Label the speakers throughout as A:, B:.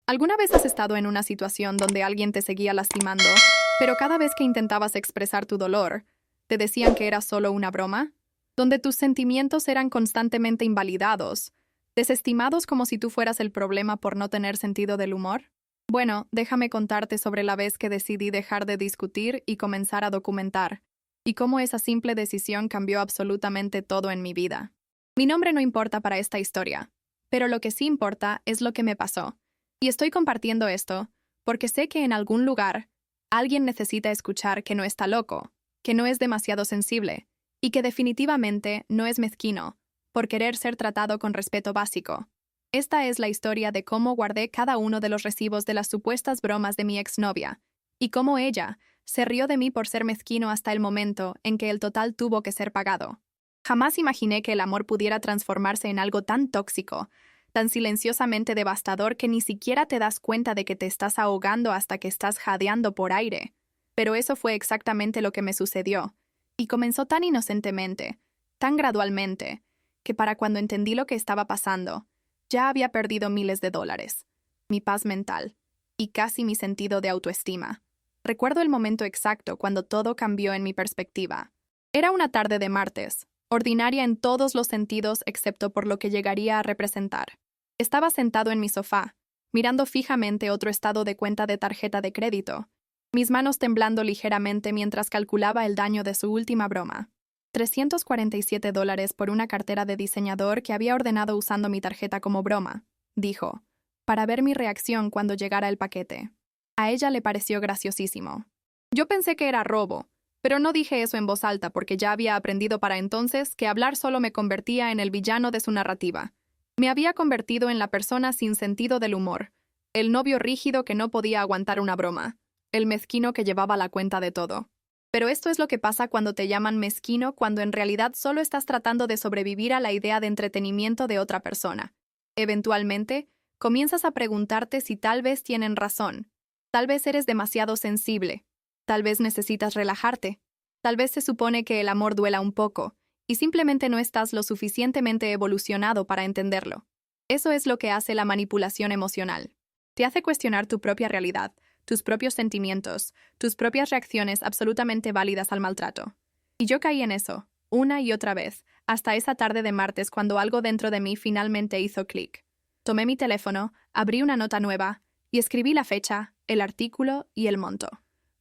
A: ¿Alguna vez has estado en una situación donde alguien te seguía lastimando, pero cada vez que intentabas expresar tu dolor, te decían que era solo una broma? Donde tus sentimientos eran constantemente invalidados, desestimados como si tú fueras el problema por no tener sentido del humor? Bueno, déjame contarte sobre la vez que decidí dejar de discutir y comenzar a documentar, y cómo esa simple decisión cambió absolutamente todo en mi vida. Mi nombre no importa para esta historia, pero lo que sí importa es lo que me pasó. Y estoy compartiendo esto porque sé que en algún lugar alguien necesita escuchar que no está loco, que no es demasiado sensible y que definitivamente no es mezquino por querer ser tratado con respeto básico. Esta es la historia de cómo guardé cada uno de los recibos de las supuestas bromas de mi exnovia y cómo ella se rió de mí por ser mezquino hasta el momento en que el total tuvo que ser pagado. Jamás imaginé que el amor pudiera transformarse en algo tan tóxico, tan silenciosamente devastador que ni siquiera te das cuenta de que te estás ahogando hasta que estás jadeando por aire. Pero eso fue exactamente lo que me sucedió, y comenzó tan inocentemente, tan gradualmente, que para cuando entendí lo que estaba pasando, ya había perdido miles de dólares, mi paz mental, y casi mi sentido de autoestima. Recuerdo el momento exacto cuando todo cambió en mi perspectiva. Era una tarde de martes, ordinaria en todos los sentidos excepto por lo que llegaría a representar. Estaba sentado en mi sofá, mirando fijamente otro estado de cuenta de tarjeta de crédito, mis manos temblando ligeramente mientras calculaba el daño de su última broma. $347 por una cartera de diseñador que había ordenado usando mi tarjeta como broma, dijo, para ver mi reacción cuando llegara el paquete. A ella le pareció graciosísimo. Yo pensé que era robo, pero no dije eso en voz alta porque ya había aprendido para entonces que hablar solo me convertía en el villano de su narrativa. Me había convertido en la persona sin sentido del humor, el novio rígido que no podía aguantar una broma, el mezquino que llevaba la cuenta de todo. Pero esto es lo que pasa cuando te llaman mezquino cuando en realidad solo estás tratando de sobrevivir a la idea de entretenimiento de otra persona. Eventualmente, comienzas a preguntarte si tal vez tienen razón. Tal vez eres demasiado sensible. Tal vez necesitas relajarte. Tal vez se supone que el amor duela un poco, y simplemente no estás lo suficientemente evolucionado para entenderlo. Eso es lo que hace la manipulación emocional. Te hace cuestionar tu propia realidad, tus propios sentimientos, tus propias reacciones absolutamente válidas al maltrato. Y yo caí en eso, una y otra vez, hasta esa tarde de martes cuando algo dentro de mí finalmente hizo clic. Tomé mi teléfono, abrí una nota nueva y escribí la fecha, el artículo y el monto.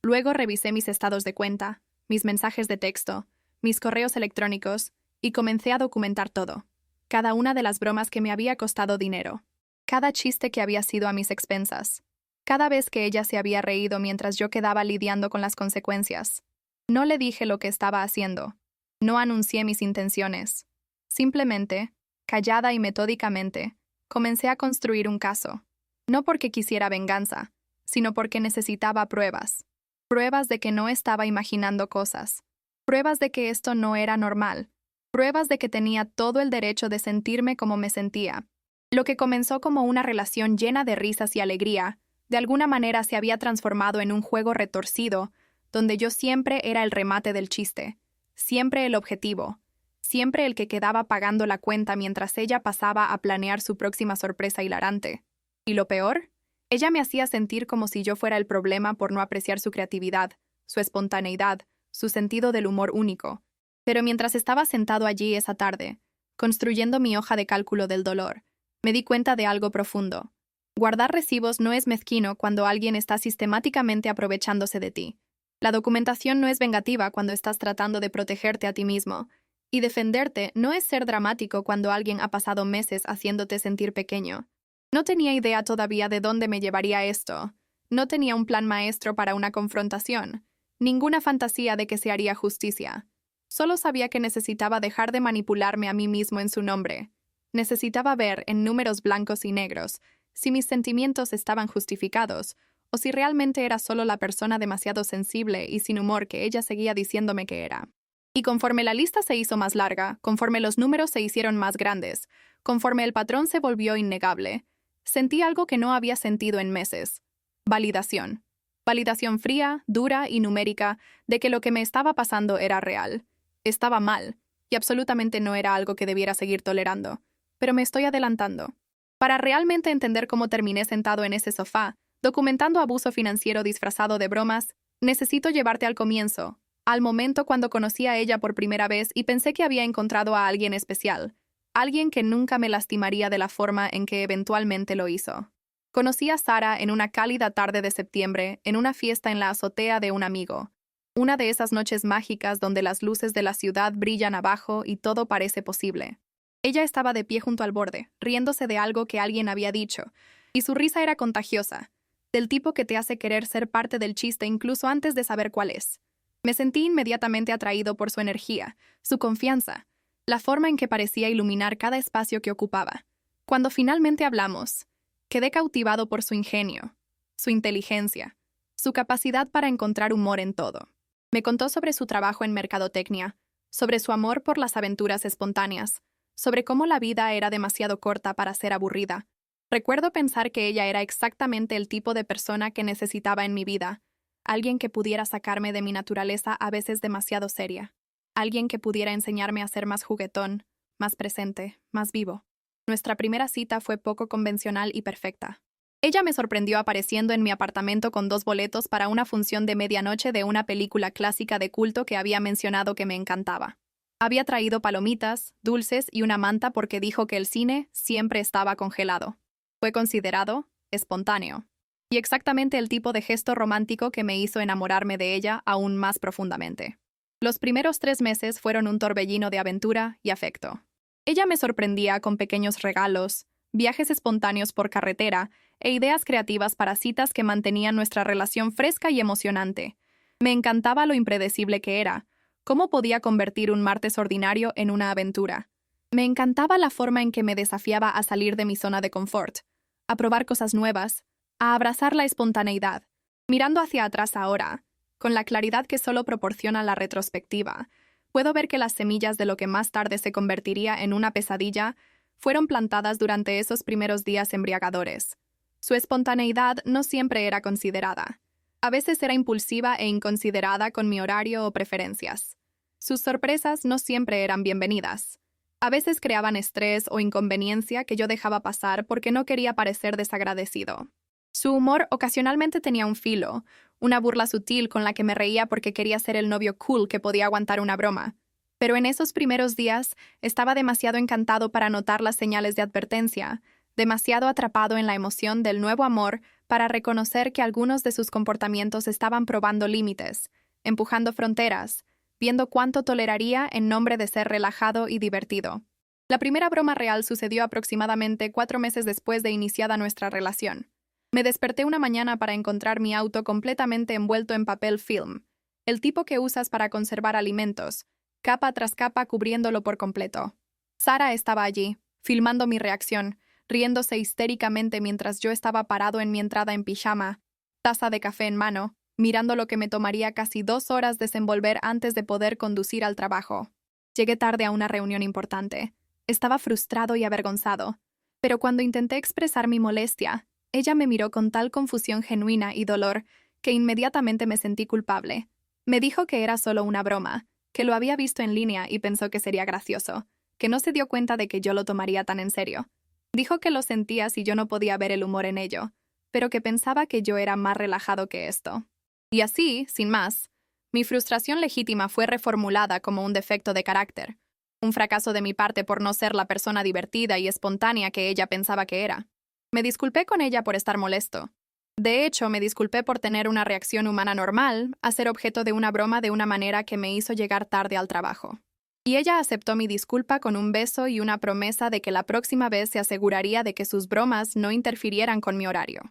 A: Luego revisé mis estados de cuenta, mis mensajes de texto, mis correos electrónicos y comencé a documentar todo. Cada una de las bromas que me había costado dinero. Cada chiste que había sido a mis expensas. Cada vez que ella se había reído mientras yo quedaba lidiando con las consecuencias. No le dije lo que estaba haciendo. No anuncié mis intenciones. Simplemente, callada y metódicamente, comencé a construir un caso. No porque quisiera venganza, sino porque necesitaba pruebas. Pruebas de que no estaba imaginando cosas. Pruebas de que esto no era normal. Pruebas de que tenía todo el derecho de sentirme como me sentía. Lo que comenzó como una relación llena de risas y alegría, de alguna manera se había transformado en un juego retorcido, donde yo siempre era el remate del chiste, siempre el objetivo, siempre el que quedaba pagando la cuenta mientras ella pasaba a planear su próxima sorpresa hilarante. ¿Y lo peor? Ella me hacía sentir como si yo fuera el problema por no apreciar su creatividad, su espontaneidad, su sentido del humor único. Pero mientras estaba sentado allí esa tarde, construyendo mi hoja de cálculo del dolor, me di cuenta de algo profundo. Guardar recibos no es mezquino cuando alguien está sistemáticamente aprovechándose de ti. La documentación no es vengativa cuando estás tratando de protegerte a ti mismo. Y defenderte no es ser dramático cuando alguien ha pasado meses haciéndote sentir pequeño. No tenía idea todavía de dónde me llevaría esto. No tenía un plan maestro para una confrontación. Ninguna fantasía de que se haría justicia. Solo sabía que necesitaba dejar de manipularme a mí mismo en su nombre. Necesitaba ver, en números blancos y negros, si mis sentimientos estaban justificados, o si realmente era solo la persona demasiado sensible y sin humor que ella seguía diciéndome que era. Y conforme la lista se hizo más larga, conforme los números se hicieron más grandes, conforme el patrón se volvió innegable, sentí algo que no había sentido en meses. Validación. Validación fría, dura y numérica de que lo que me estaba pasando era real. Estaba mal, y absolutamente no era algo que debiera seguir tolerando. Pero me estoy adelantando. Para realmente entender cómo terminé sentado en ese sofá, documentando abuso financiero disfrazado de bromas, necesito llevarte al comienzo, al momento cuando conocí a ella por primera vez y pensé que había encontrado a alguien especial, alguien que nunca me lastimaría de la forma en que eventualmente lo hizo. Conocí a Sara en una cálida tarde de septiembre, en una fiesta en la azotea de un amigo. Una de esas noches mágicas donde las luces de la ciudad brillan abajo y todo parece posible. Ella estaba de pie junto al borde, riéndose de algo que alguien había dicho, y su risa era contagiosa, del tipo que te hace querer ser parte del chiste incluso antes de saber cuál es. Me sentí inmediatamente atraído por su energía, su confianza, la forma en que parecía iluminar cada espacio que ocupaba. Cuando finalmente hablamos, quedé cautivado por su ingenio, su inteligencia, su capacidad para encontrar humor en todo. Me contó sobre su trabajo en mercadotecnia, sobre su amor por las aventuras espontáneas, sobre cómo la vida era demasiado corta para ser aburrida. Recuerdo pensar que ella era exactamente el tipo de persona que necesitaba en mi vida, alguien que pudiera sacarme de mi naturaleza a veces demasiado seria, alguien que pudiera enseñarme a ser más juguetón, más presente, más vivo. Nuestra primera cita fue poco convencional y perfecta. Ella me sorprendió apareciendo en mi apartamento con 2 boletos para una función de medianoche de una película clásica de culto que había mencionado que me encantaba. Había traído palomitas, dulces y una manta porque dijo que el cine siempre estaba congelado. Fue considerado espontáneo, y exactamente el tipo de gesto romántico que me hizo enamorarme de ella aún más profundamente. Los primeros 3 meses fueron un torbellino de aventura y afecto. Ella me sorprendía con pequeños regalos, viajes espontáneos por carretera e ideas creativas para citas que mantenían nuestra relación fresca y emocionante. Me encantaba lo impredecible que era, cómo podía convertir un martes ordinario en una aventura. Me encantaba la forma en que me desafiaba a salir de mi zona de confort, a probar cosas nuevas, a abrazar la espontaneidad. Mirando hacia atrás ahora, con la claridad que solo proporciona la retrospectiva, puedo ver que las semillas de lo que más tarde se convertiría en una pesadilla fueron plantadas durante esos primeros días embriagadores. Su espontaneidad no siempre era considerada. A veces era impulsiva e inconsiderada con mi horario o preferencias. Sus sorpresas no siempre eran bienvenidas. A veces creaban estrés o inconveniencia que yo dejaba pasar porque no quería parecer desagradecido. Su humor ocasionalmente tenía un filo, una burla sutil con la que me reía porque quería ser el novio cool que podía aguantar una broma. Pero en esos primeros días estaba demasiado encantado para notar las señales de advertencia, demasiado atrapado en la emoción del nuevo amor para reconocer que algunos de sus comportamientos estaban probando límites, empujando fronteras, viendo cuánto toleraría en nombre de ser relajado y divertido. La primera broma real sucedió aproximadamente 4 meses después de iniciada nuestra relación. Me desperté una mañana para encontrar mi auto completamente envuelto en papel film, el tipo que usas para conservar alimentos, capa tras capa cubriéndolo por completo. Sara estaba allí, filmando mi reacción, riéndose histéricamente mientras yo estaba parado en mi entrada en pijama, taza de café en mano, mirando lo que me tomaría casi 2 horas desenvolver antes de poder conducir al trabajo. Llegué tarde a una reunión importante. Estaba frustrado y avergonzado, pero cuando intenté expresar mi molestia, ella me miró con tal confusión genuina y dolor que inmediatamente me sentí culpable. Me dijo que era solo una broma, que lo había visto en línea y pensó que sería gracioso, que no se dio cuenta de que yo lo tomaría tan en serio. Dijo que lo sentía si yo no podía ver el humor en ello, pero que pensaba que yo era más relajado que esto. Y así, sin más, mi frustración legítima fue reformulada como un defecto de carácter, un fracaso de mi parte por no ser la persona divertida y espontánea que ella pensaba que era. Me disculpé con ella por estar molesto. De hecho, me disculpé por tener una reacción humana normal a ser objeto de una broma de una manera que me hizo llegar tarde al trabajo. Y ella aceptó mi disculpa con un beso y una promesa de que la próxima vez se aseguraría de que sus bromas no interfirieran con mi horario.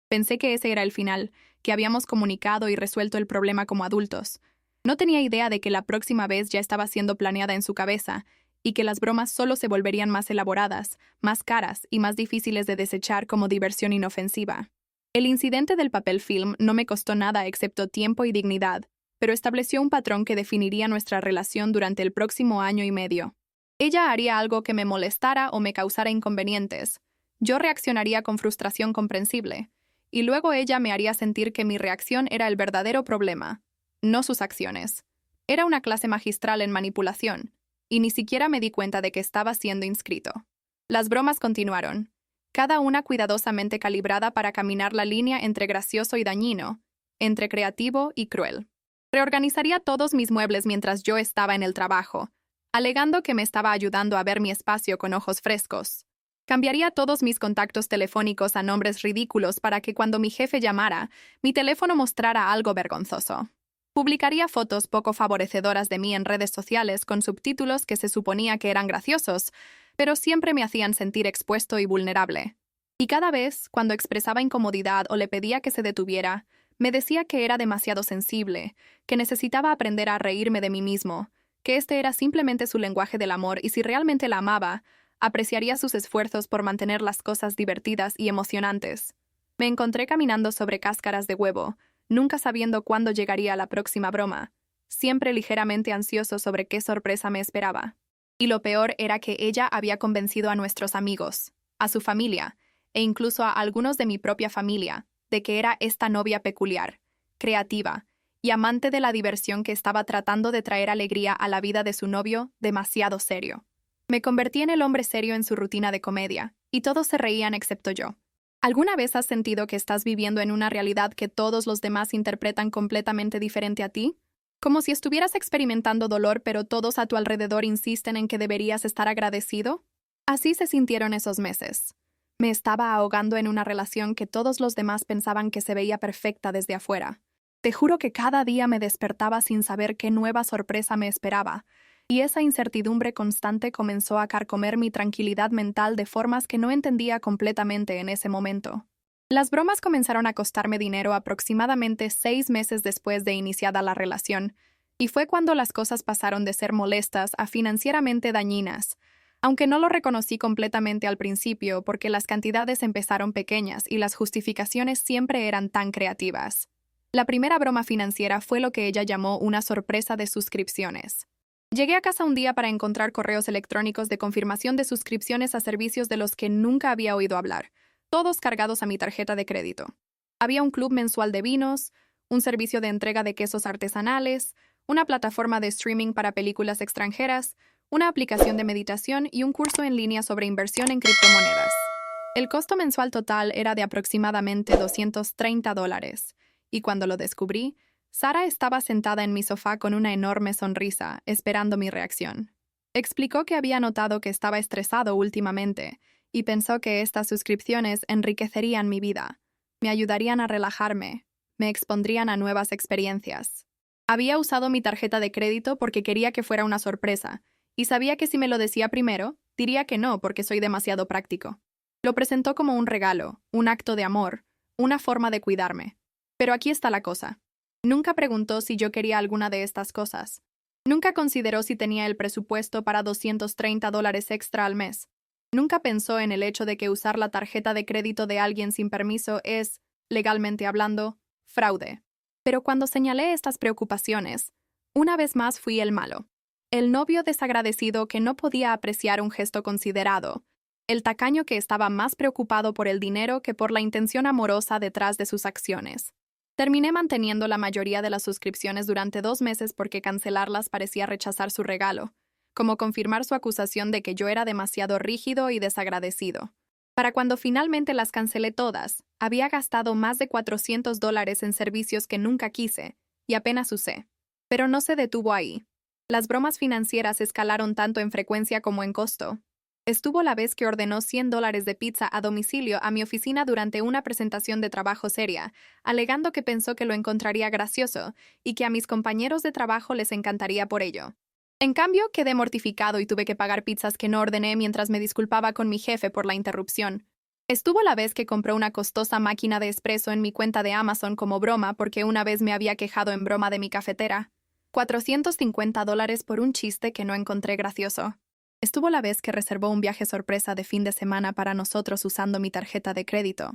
A: Pensé que ese era el final, que habíamos comunicado y resuelto el problema como adultos. No tenía idea de que la próxima vez ya estaba siendo planeada en su cabeza y que las bromas solo se volverían más elaboradas, más caras y más difíciles de desechar como diversión inofensiva. El incidente del papel film no me costó nada excepto tiempo y dignidad, pero estableció un patrón que definiría nuestra relación durante el próximo año y medio. Ella haría algo que me molestara o me causara inconvenientes. Yo reaccionaría con frustración comprensible, y luego ella me haría sentir que mi reacción era el verdadero problema, no sus acciones. Era una clase magistral en manipulación, y ni siquiera me di cuenta de que estaba siendo inscrito. Las bromas continuaron. cada una cuidadosamente calibrada para caminar la línea entre gracioso y dañino, entre creativo y cruel. Reorganizaría todos mis muebles mientras yo estaba en el trabajo, alegando que me estaba ayudando a ver mi espacio con ojos frescos. Cambiaría todos mis contactos telefónicos a nombres ridículos para que cuando mi jefe llamara, mi teléfono mostrara algo vergonzoso. Publicaría fotos poco favorecedoras de mí en redes sociales con subtítulos que se suponía que eran graciosos, pero siempre me hacían sentir expuesto y vulnerable. Y cada vez, cuando expresaba incomodidad o le pedía que se detuviera, me decía que era demasiado sensible, que necesitaba aprender a reírme de mí mismo, que este era simplemente su lenguaje del amor y si realmente la amaba, apreciaría sus esfuerzos por mantener las cosas divertidas y emocionantes. Me encontré caminando sobre cáscaras de huevo, nunca sabiendo cuándo llegaría la próxima broma, siempre ligeramente ansioso sobre qué sorpresa me esperaba. Y lo peor era que ella había convencido a nuestros amigos, a su familia, e incluso a algunos de mi propia familia, de que era esta novia peculiar, creativa y amante de la diversión que estaba tratando de traer alegría a la vida de su novio demasiado serio. Me convertí en el hombre serio en su rutina de comedia, y todos se reían excepto yo. ¿Alguna vez has sentido que estás viviendo en una realidad que todos los demás interpretan completamente diferente a ti? Como si estuvieras experimentando dolor, pero todos a tu alrededor insisten en que deberías estar agradecido. Así se sintieron esos meses. Me estaba ahogando en una relación que todos los demás pensaban que se veía perfecta desde afuera. Te juro que cada día me despertaba sin saber qué nueva sorpresa me esperaba, y esa incertidumbre constante comenzó a carcomer mi tranquilidad mental de formas que no entendía completamente en ese momento. Las bromas comenzaron a costarme dinero aproximadamente 6 meses después de iniciada la relación, y fue cuando las cosas pasaron de ser molestas a financieramente dañinas, aunque no lo reconocí completamente al principio porque las cantidades empezaron pequeñas y las justificaciones siempre eran tan creativas. La primera broma financiera fue lo que ella llamó una sorpresa de suscripciones. Llegué a casa un día para encontrar correos electrónicos de confirmación de suscripciones a servicios de los que nunca había oído hablar, todos cargados a mi tarjeta de crédito. Había un club mensual de vinos, un servicio de entrega de quesos artesanales, una plataforma de streaming para películas extranjeras, una aplicación de meditación y un curso en línea sobre inversión en criptomonedas. El costo mensual total era de aproximadamente $230, y cuando lo descubrí, Sara estaba sentada en mi sofá con una enorme sonrisa, esperando mi reacción. Explicó que había notado que estaba estresado últimamente y pensó que estas suscripciones enriquecerían mi vida, me ayudarían a relajarme, me expondrían a nuevas experiencias. Había usado mi tarjeta de crédito porque quería que fuera una sorpresa, y sabía que si me lo decía primero, diría que no porque soy demasiado práctico. Lo presentó como un regalo, un acto de amor, una forma de cuidarme. Pero aquí está la cosa. Nunca preguntó si yo quería alguna de estas cosas. Nunca consideró si tenía el presupuesto para $230 extra al mes. Nunca pensó en el hecho de que usar la tarjeta de crédito de alguien sin permiso es, legalmente hablando, fraude. Pero cuando señalé estas preocupaciones, una vez más fui el malo. El novio desagradecido que no podía apreciar un gesto considerado, el tacaño que estaba más preocupado por el dinero que por la intención amorosa detrás de sus acciones. Terminé manteniendo la mayoría de las suscripciones durante 2 meses porque cancelarlas parecía rechazar su regalo, como confirmar su acusación de que yo era demasiado rígido y desagradecido. Para cuando finalmente las cancelé todas, había gastado más de $400 en servicios que nunca quise y apenas usé. Pero no se detuvo ahí. Las bromas financieras escalaron tanto en frecuencia como en costo. Estuvo la vez que ordenó $100 de pizza a domicilio a mi oficina durante una presentación de trabajo seria, alegando que pensó que lo encontraría gracioso y que a mis compañeros de trabajo les encantaría por ello. En cambio, quedé mortificado y tuve que pagar pizzas que no ordené mientras me disculpaba con mi jefe por la interrupción. Estuvo la vez que compró una costosa máquina de espresso en mi cuenta de Amazon como broma porque una vez me había quejado en broma de mi cafetera. $450 por un chiste que no encontré gracioso. Estuvo la vez que reservó un viaje sorpresa de fin de semana para nosotros usando mi tarjeta de crédito.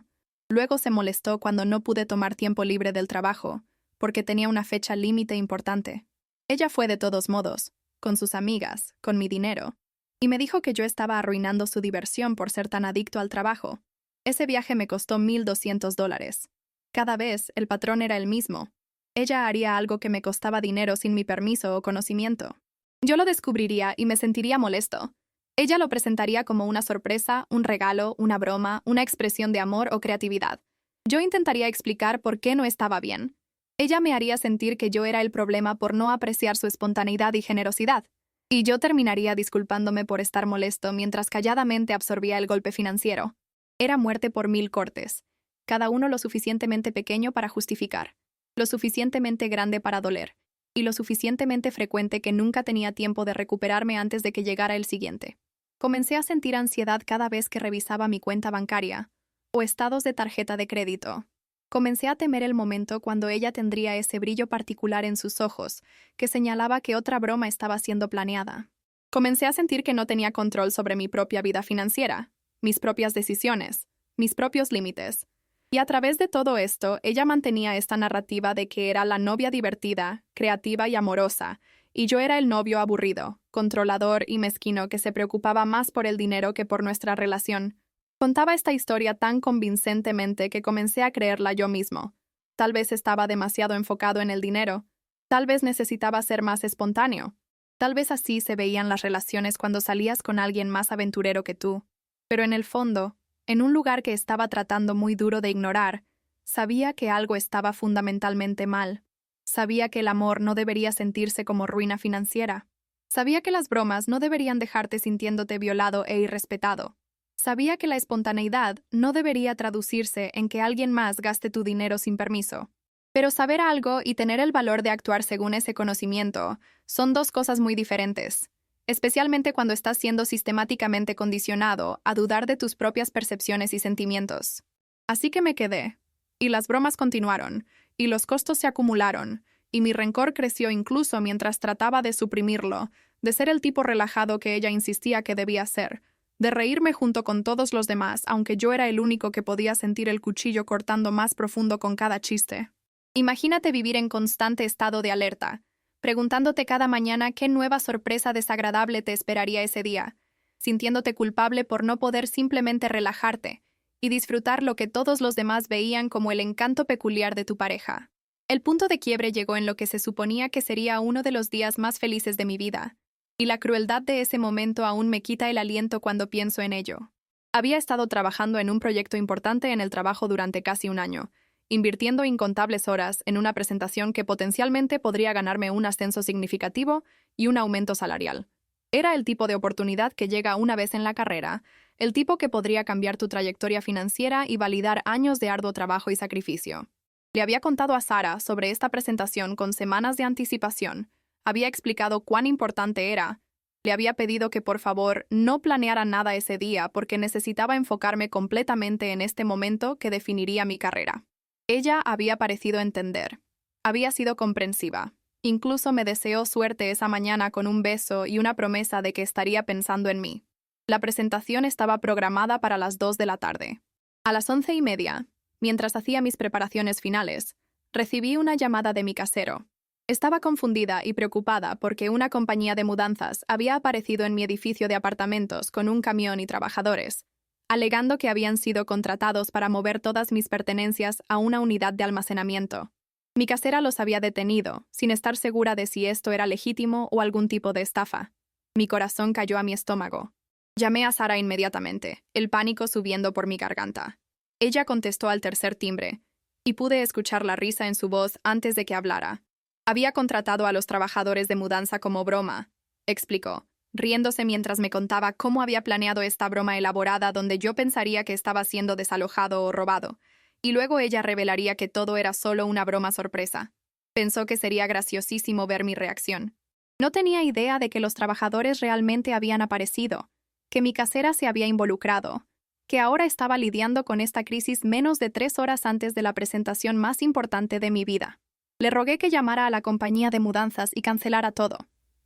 A: Luego se molestó cuando no pude tomar tiempo libre del trabajo, porque tenía una fecha límite importante. Ella fue de todos modos, con sus amigas, con mi dinero, y me dijo que yo estaba arruinando su diversión por ser tan adicto al trabajo. Ese viaje me costó $1,200. Cada vez el patrón era el mismo. Ella haría algo que me costaba dinero sin mi permiso o conocimiento. Yo lo descubriría y me sentiría molesto. Ella lo presentaría como una sorpresa, un regalo, una broma, una expresión de amor o creatividad. Yo intentaría explicar por qué no estaba bien. Ella me haría sentir que yo era el problema por no apreciar su espontaneidad y generosidad. Y yo terminaría disculpándome por estar molesto mientras calladamente absorbía el golpe financiero. Era muerte por 1000 cortes, cada uno lo suficientemente pequeño para justificar, lo suficientemente grande para doler, y lo suficientemente frecuente que nunca tenía tiempo de recuperarme antes de que llegara el siguiente. Comencé a sentir ansiedad cada vez que revisaba mi cuenta bancaria o estados de tarjeta de crédito. Comencé a temer el momento cuando ella tendría ese brillo particular en sus ojos que señalaba que otra broma estaba siendo planeada. Comencé a sentir que no tenía control sobre mi propia vida financiera, mis propias decisiones, mis propios límites. Y a través de todo esto, ella mantenía esta narrativa de que era la novia divertida, creativa y amorosa, y yo era el novio aburrido, controlador y mezquino que se preocupaba más por el dinero que por nuestra relación. Contaba esta historia tan convincentemente que comencé a creerla yo mismo. Tal vez estaba demasiado enfocado en el dinero. Tal vez necesitaba ser más espontáneo. Tal vez así se veían las relaciones cuando salías con alguien más aventurero que tú. Pero en el fondo, en un lugar que estaba tratando muy duro de ignorar, sabía que algo estaba fundamentalmente mal. Sabía que el amor no debería sentirse como ruina financiera. Sabía que las bromas no deberían dejarte sintiéndote violado e irrespetado. Sabía que la espontaneidad no debería traducirse en que alguien más gaste tu dinero sin permiso. Pero saber algo y tener el valor de actuar según ese conocimiento son dos cosas muy diferentes, especialmente cuando estás siendo sistemáticamente condicionado a dudar de tus propias percepciones y sentimientos. Así que me quedé, y las bromas continuaron, y los costos se acumularon, y mi rencor creció incluso mientras trataba de suprimirlo, de ser el tipo relajado que ella insistía que debía ser, de reírme junto con todos los demás, aunque yo era el único que podía sentir el cuchillo cortando más profundo con cada chiste. Imagínate vivir en constante estado de alerta, preguntándote cada mañana qué nueva sorpresa desagradable te esperaría ese día, sintiéndote culpable por no poder simplemente relajarte y disfrutar lo que todos los demás veían como el encanto peculiar de tu pareja. El punto de quiebre llegó en lo que se suponía que sería uno de los días más felices de mi vida, y la crueldad de ese momento aún me quita el aliento cuando pienso en ello. Había estado trabajando en un proyecto importante en el trabajo durante casi un año, invirtiendo incontables horas en una presentación que potencialmente podría ganarme un ascenso significativo y un aumento salarial. Era el tipo de oportunidad que llega una vez en la carrera, el tipo que podría cambiar tu trayectoria financiera y validar años de arduo trabajo y sacrificio. Le había contado a Sara sobre esta presentación con semanas de anticipación, había explicado cuán importante era, le había pedido que por favor no planeara nada ese día porque necesitaba enfocarme completamente en este momento que definiría mi carrera. Ella había parecido entender. Había sido comprensiva. Incluso me deseó suerte esa mañana con un beso y una promesa de que estaría pensando en mí. La presentación estaba programada para las 2 de la tarde. A las 11:30, mientras hacía mis preparaciones finales, recibí una llamada de mi casero. Estaba confundida y preocupada porque una compañía de mudanzas había aparecido en mi edificio de apartamentos con un camión y trabajadores, alegando que habían sido contratados para mover todas mis pertenencias a una unidad de almacenamiento. Mi casera los había detenido, sin estar segura de si esto era legítimo o algún tipo de estafa. Mi corazón cayó a mi estómago. Llamé a Sara inmediatamente, el pánico subiendo por mi garganta. Ella contestó al tercer timbre, y pude escuchar la risa en su voz antes de que hablara. Había contratado a los trabajadores de mudanza como broma, explicó, riéndose mientras me contaba cómo había planeado esta broma elaborada donde yo pensaría que estaba siendo desalojado o robado, y luego ella revelaría que todo era solo una broma sorpresa. Pensó que sería graciosísimo ver mi reacción. No tenía idea de que los trabajadores realmente habían aparecido, que mi casera se había involucrado, que ahora estaba lidiando con esta crisis menos de 3 horas antes de la presentación más importante de mi vida. Le rogué que llamara a la compañía de mudanzas y cancelara todo.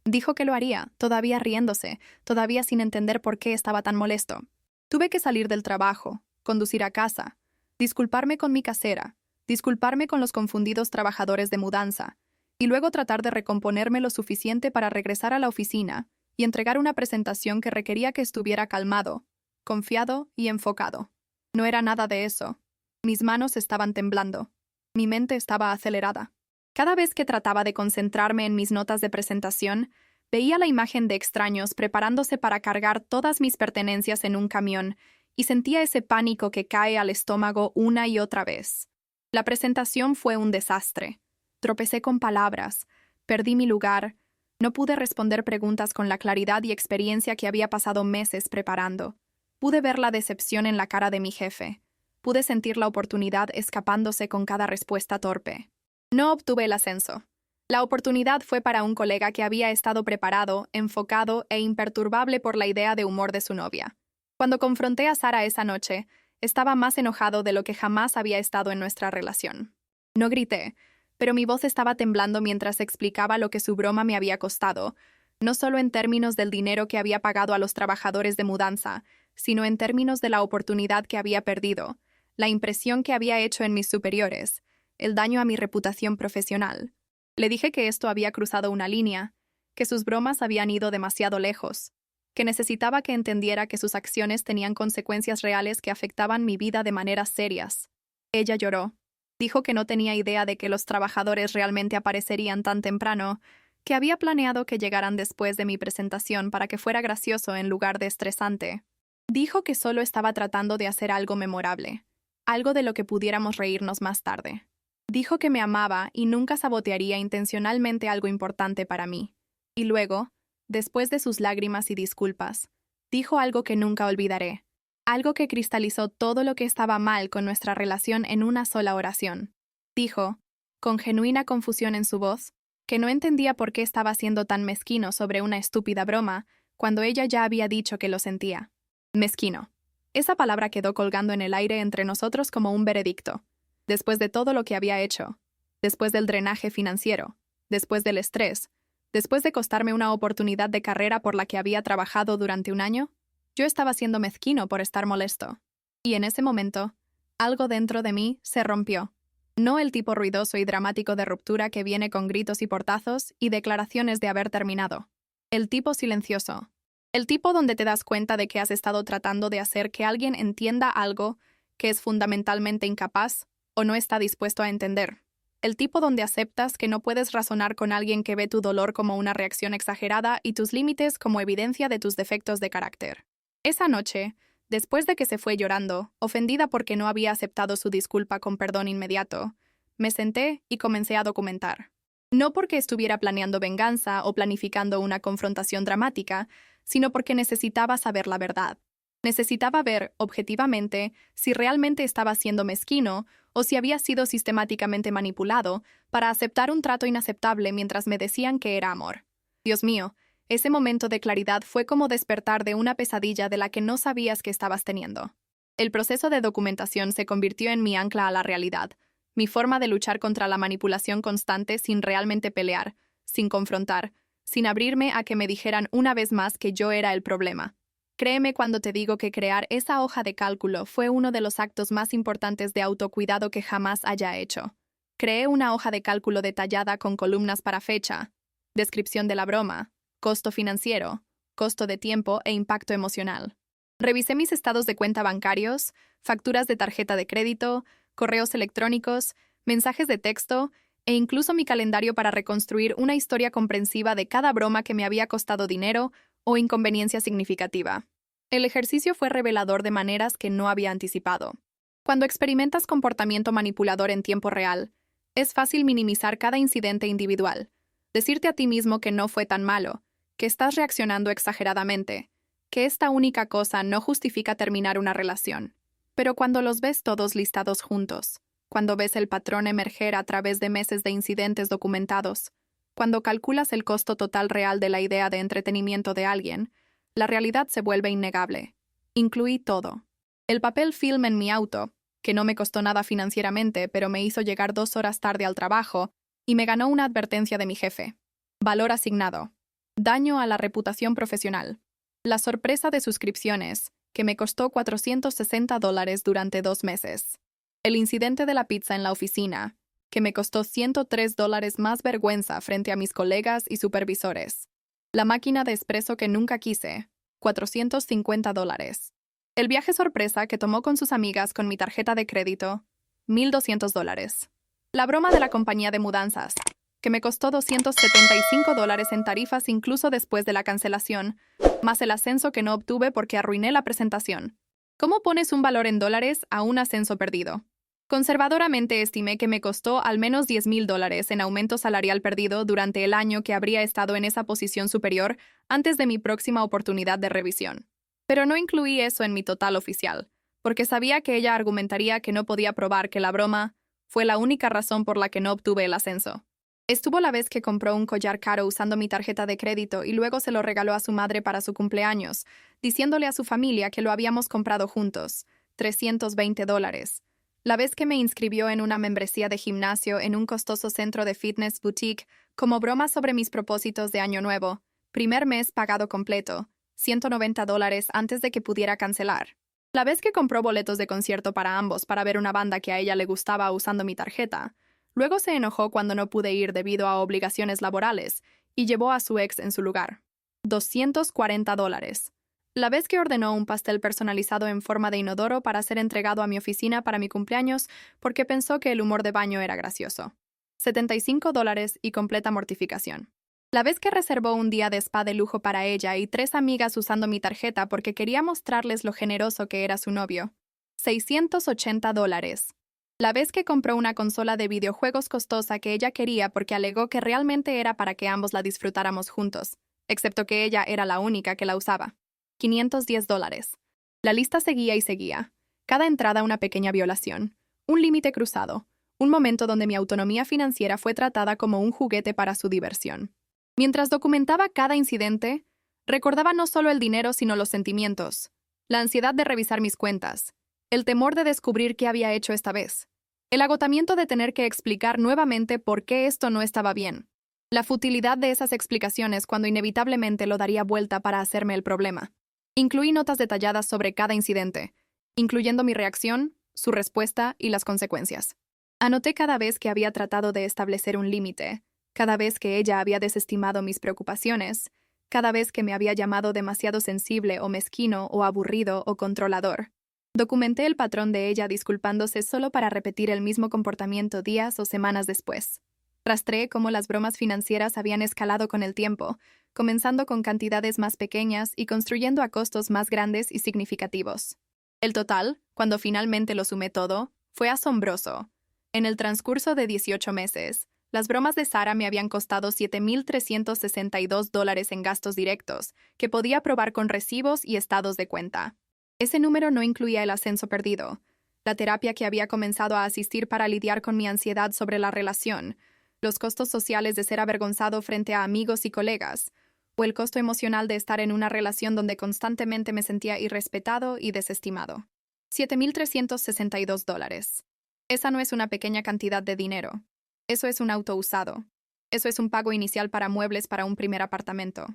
A: Dijo que lo haría, todavía riéndose, todavía sin entender por qué estaba tan molesto. Tuve que salir del trabajo, conducir a casa, disculparme con mi casera, disculparme con los confundidos trabajadores de mudanza, y luego tratar de recomponerme lo suficiente para regresar a la oficina y entregar una presentación que requería que estuviera calmado, confiado y enfocado. No era nada de eso. Mis manos estaban temblando. Mi mente estaba acelerada. Cada vez que trataba de concentrarme en mis notas de presentación, Veía la imagen de extraños preparándose para cargar todas mis pertenencias en un camión y sentía ese pánico que cae al estómago una y otra vez. La presentación fue un desastre. Tropecé con palabras, perdí mi lugar, no pude responder preguntas con la claridad y experiencia que había pasado meses preparando. Pude ver la decepción en la cara de mi jefe. Pude sentir la oportunidad escapándose con cada respuesta torpe. No obtuve el ascenso. La oportunidad fue para un colega que había estado preparado, enfocado e imperturbable por la idea de humor de su novia. Cuando confronté a Sara esa noche, estaba más enojado de lo que jamás había estado en nuestra relación. No grité, pero mi voz estaba temblando mientras explicaba lo que su broma me había costado, no solo en términos del dinero que había pagado a los trabajadores de mudanza, sino en términos de la oportunidad que había perdido, la impresión que había hecho en mis superiores, el daño a mi reputación profesional. Le dije que esto había cruzado una línea, que sus bromas habían ido demasiado lejos, que necesitaba que entendiera que sus acciones tenían consecuencias reales que afectaban mi vida de maneras serias. Ella lloró. Dijo que no tenía idea de que los trabajadores realmente aparecerían tan temprano, que había planeado que llegaran después de mi presentación para que fuera gracioso en lugar de estresante. Dijo que solo estaba tratando de hacer algo memorable, algo de lo que pudiéramos reírnos más tarde. Dijo que me amaba y nunca sabotearía intencionalmente algo importante para mí. Y luego, después de sus lágrimas y disculpas, dijo algo que nunca olvidaré, algo que cristalizó todo lo que estaba mal con nuestra relación en una sola oración. Dijo, con genuina confusión en su voz, que no entendía por qué estaba siendo tan mezquino sobre una estúpida broma cuando ella ya había dicho que lo sentía. Mezquino. Esa palabra quedó colgando en el aire entre nosotros como un veredicto. Después de todo lo que había hecho, después del drenaje financiero, después del estrés, después de costarme una oportunidad de carrera por la que había trabajado durante un año, yo estaba siendo mezquino por estar molesto. Y en ese momento, algo dentro de mí se rompió. No el tipo ruidoso y dramático de ruptura que viene con gritos y portazos y declaraciones de haber terminado. El tipo silencioso. El tipo donde te das cuenta de que has estado tratando de hacer que alguien entienda algo que es fundamentalmente incapaz o no está dispuesto a entender. El tipo donde aceptas que no puedes razonar con alguien que ve tu dolor como una reacción exagerada y tus límites como evidencia de tus defectos de carácter. Esa noche, después de que se fue llorando, ofendida porque no había aceptado su disculpa con perdón inmediato, me senté y comencé a documentar. No porque estuviera planeando venganza o planificando una confrontación dramática, sino porque necesitaba saber la verdad. Necesitaba ver, objetivamente, si realmente estaba siendo mezquino o si había sido sistemáticamente manipulado para aceptar un trato inaceptable mientras me decían que era amor. Dios mío, ese momento de claridad fue como despertar de una pesadilla de la que no sabías que estabas teniendo. El proceso de documentación se convirtió en mi ancla a la realidad, mi forma de luchar contra la manipulación constante sin realmente pelear, sin confrontar, sin abrirme a que me dijeran una vez más que yo era el problema. Créeme cuando te digo que crear esa hoja de cálculo fue uno de los actos más importantes de autocuidado que jamás haya hecho. Creé una hoja de cálculo detallada con columnas para fecha, descripción de la broma, costo financiero, costo de tiempo e impacto emocional. Revisé mis estados de cuenta bancarios, facturas de tarjeta de crédito, correos electrónicos, mensajes de texto e incluso mi calendario para reconstruir una historia comprensiva de cada broma que me había costado dinero o inconveniencia significativa. El ejercicio fue revelador de maneras que no había anticipado. Cuando experimentas comportamiento manipulador en tiempo real, es fácil minimizar cada incidente individual, decirte a ti mismo que no fue tan malo, que estás reaccionando exageradamente, que esta única cosa no justifica terminar una relación. Pero cuando los ves todos listados juntos, cuando ves el patrón emerger a través de meses de incidentes documentados, cuando calculas el costo total real de la idea de entretenimiento de alguien, la realidad se vuelve innegable. Incluí todo. El papel film en mi auto, que no me costó nada financieramente, pero me hizo llegar 2 horas tarde al trabajo, y me ganó una advertencia de mi jefe. Valor asignado. Daño a la reputación profesional. La sorpresa de suscripciones, que me costó $460 durante 2 meses. El incidente de la pizza en la oficina, que me costó $103 más vergüenza frente a mis colegas y supervisores. La máquina de espresso que nunca quise, $450. El viaje sorpresa que tomó con sus amigas con mi tarjeta de crédito, $1,200. La broma de la compañía de mudanzas, que me costó $275 en tarifas incluso después de la cancelación, más el ascenso que no obtuve porque arruiné la presentación. ¿Cómo pones un valor en dólares a un ascenso perdido? Conservadoramente estimé que me costó al menos $10,000 en aumento salarial perdido durante el año que habría estado en esa posición superior antes de mi próxima oportunidad de revisión. Pero no incluí eso en mi total oficial, porque sabía que ella argumentaría que no podía probar que la broma fue la única razón por la que no obtuve el ascenso. Estuvo la vez que compró un collar caro usando mi tarjeta de crédito y luego se lo regaló a su madre para su cumpleaños, diciéndole a su familia que lo habíamos comprado juntos, $320. La vez que me inscribió en una membresía de gimnasio en un costoso centro de fitness boutique como broma sobre mis propósitos de año nuevo, primer mes pagado completo, $190 antes de que pudiera cancelar. La vez que compró boletos de concierto para ambos para ver una banda que a ella le gustaba usando mi tarjeta, luego se enojó cuando no pude ir debido a obligaciones laborales y llevó a su ex en su lugar. $240. La vez que ordenó un pastel personalizado en forma de inodoro para ser entregado a mi oficina para mi cumpleaños porque pensó que el humor de baño era gracioso. $75 y completa mortificación. La vez que reservó un día de spa de lujo para ella y 3 amigas usando mi tarjeta porque quería mostrarles lo generoso que era su novio. $680. La vez que compró una consola de videojuegos costosa que ella quería porque alegó que realmente era para que ambos la disfrutáramos juntos, excepto que ella era la única que la usaba. $510. La lista seguía y seguía. Cada entrada una pequeña violación, un límite cruzado, un momento donde mi autonomía financiera fue tratada como un juguete para su diversión. Mientras documentaba cada incidente, recordaba no solo el dinero sino los sentimientos, la ansiedad de revisar mis cuentas, el temor de descubrir qué había hecho esta vez, el agotamiento de tener que explicar nuevamente por qué esto no estaba bien, la futilidad de esas explicaciones cuando inevitablemente lo daría vuelta para hacerme el problema. Incluí notas detalladas sobre cada incidente, incluyendo mi reacción, su respuesta y las consecuencias. Anoté cada vez que había tratado de establecer un límite, cada vez que ella había desestimado mis preocupaciones, cada vez que me había llamado demasiado sensible o mezquino o aburrido o controlador. Documenté el patrón de ella disculpándose solo para repetir el mismo comportamiento días o semanas después. Rastreé cómo las bromas financieras habían escalado con el tiempo, comenzando con cantidades más pequeñas y construyendo a costos más grandes y significativos. El total, cuando finalmente lo sumé todo, fue asombroso. En el transcurso de 18 meses, las bromas de Sara me habían costado $7,362 en gastos directos, que podía probar con recibos y estados de cuenta. Ese número no incluía el ascenso perdido, la terapia que había comenzado a asistir para lidiar con mi ansiedad sobre la relación, los costos sociales de ser avergonzado frente a amigos y colegas, o el costo emocional de estar en una relación donde constantemente me sentía irrespetado y desestimado. $7,362. Esa no es una pequeña cantidad de dinero. Eso es un auto usado. Eso es un pago inicial para muebles para un primer apartamento.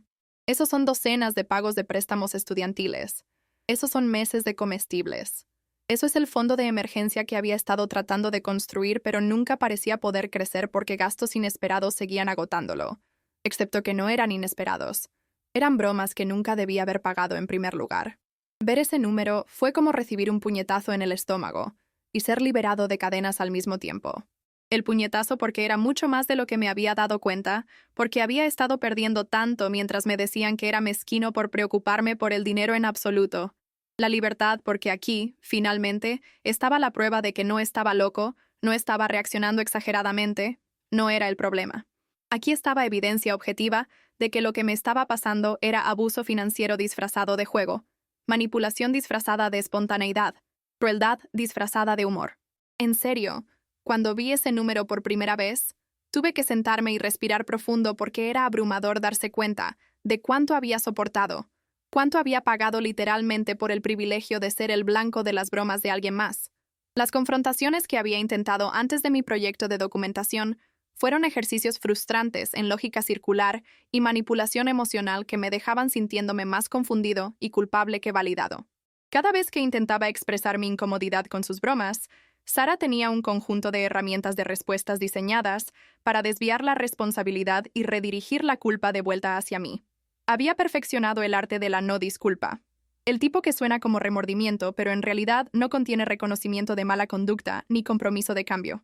A: Esos son docenas de pagos de préstamos estudiantiles. Esos son meses de comestibles. Eso es el fondo de emergencia que había estado tratando de construir, pero nunca parecía poder crecer porque gastos inesperados seguían agotándolo. Excepto que no eran inesperados. Eran bromas que nunca debía haber pagado en primer lugar. Ver ese número fue como recibir un puñetazo en el estómago y ser liberado de cadenas al mismo tiempo. El puñetazo porque era mucho más de lo que me había dado cuenta, porque había estado perdiendo tanto mientras me decían que era mezquino por preocuparme por el dinero en absoluto. La libertad porque aquí, finalmente, estaba la prueba de que no estaba loco, no estaba reaccionando exageradamente, no era el problema. Aquí estaba evidencia objetiva de que lo que me estaba pasando era abuso financiero disfrazado de juego, manipulación disfrazada de espontaneidad, crueldad disfrazada de humor. En serio, cuando vi ese número por primera vez, tuve que sentarme y respirar profundo porque era abrumador darse cuenta de cuánto había soportado, cuánto había pagado literalmente por el privilegio de ser el blanco de las bromas de alguien más. Las confrontaciones que había intentado antes de mi proyecto de documentación fueron ejercicios frustrantes en lógica circular y manipulación emocional que me dejaban sintiéndome más confundido y culpable que validado. Cada vez que intentaba expresar mi incomodidad con sus bromas, Sara tenía un conjunto de herramientas de respuestas diseñadas para desviar la responsabilidad y redirigir la culpa de vuelta hacia mí. Había perfeccionado el arte de la no disculpa, el tipo que suena como remordimiento, pero en realidad no contiene reconocimiento de mala conducta ni compromiso de cambio.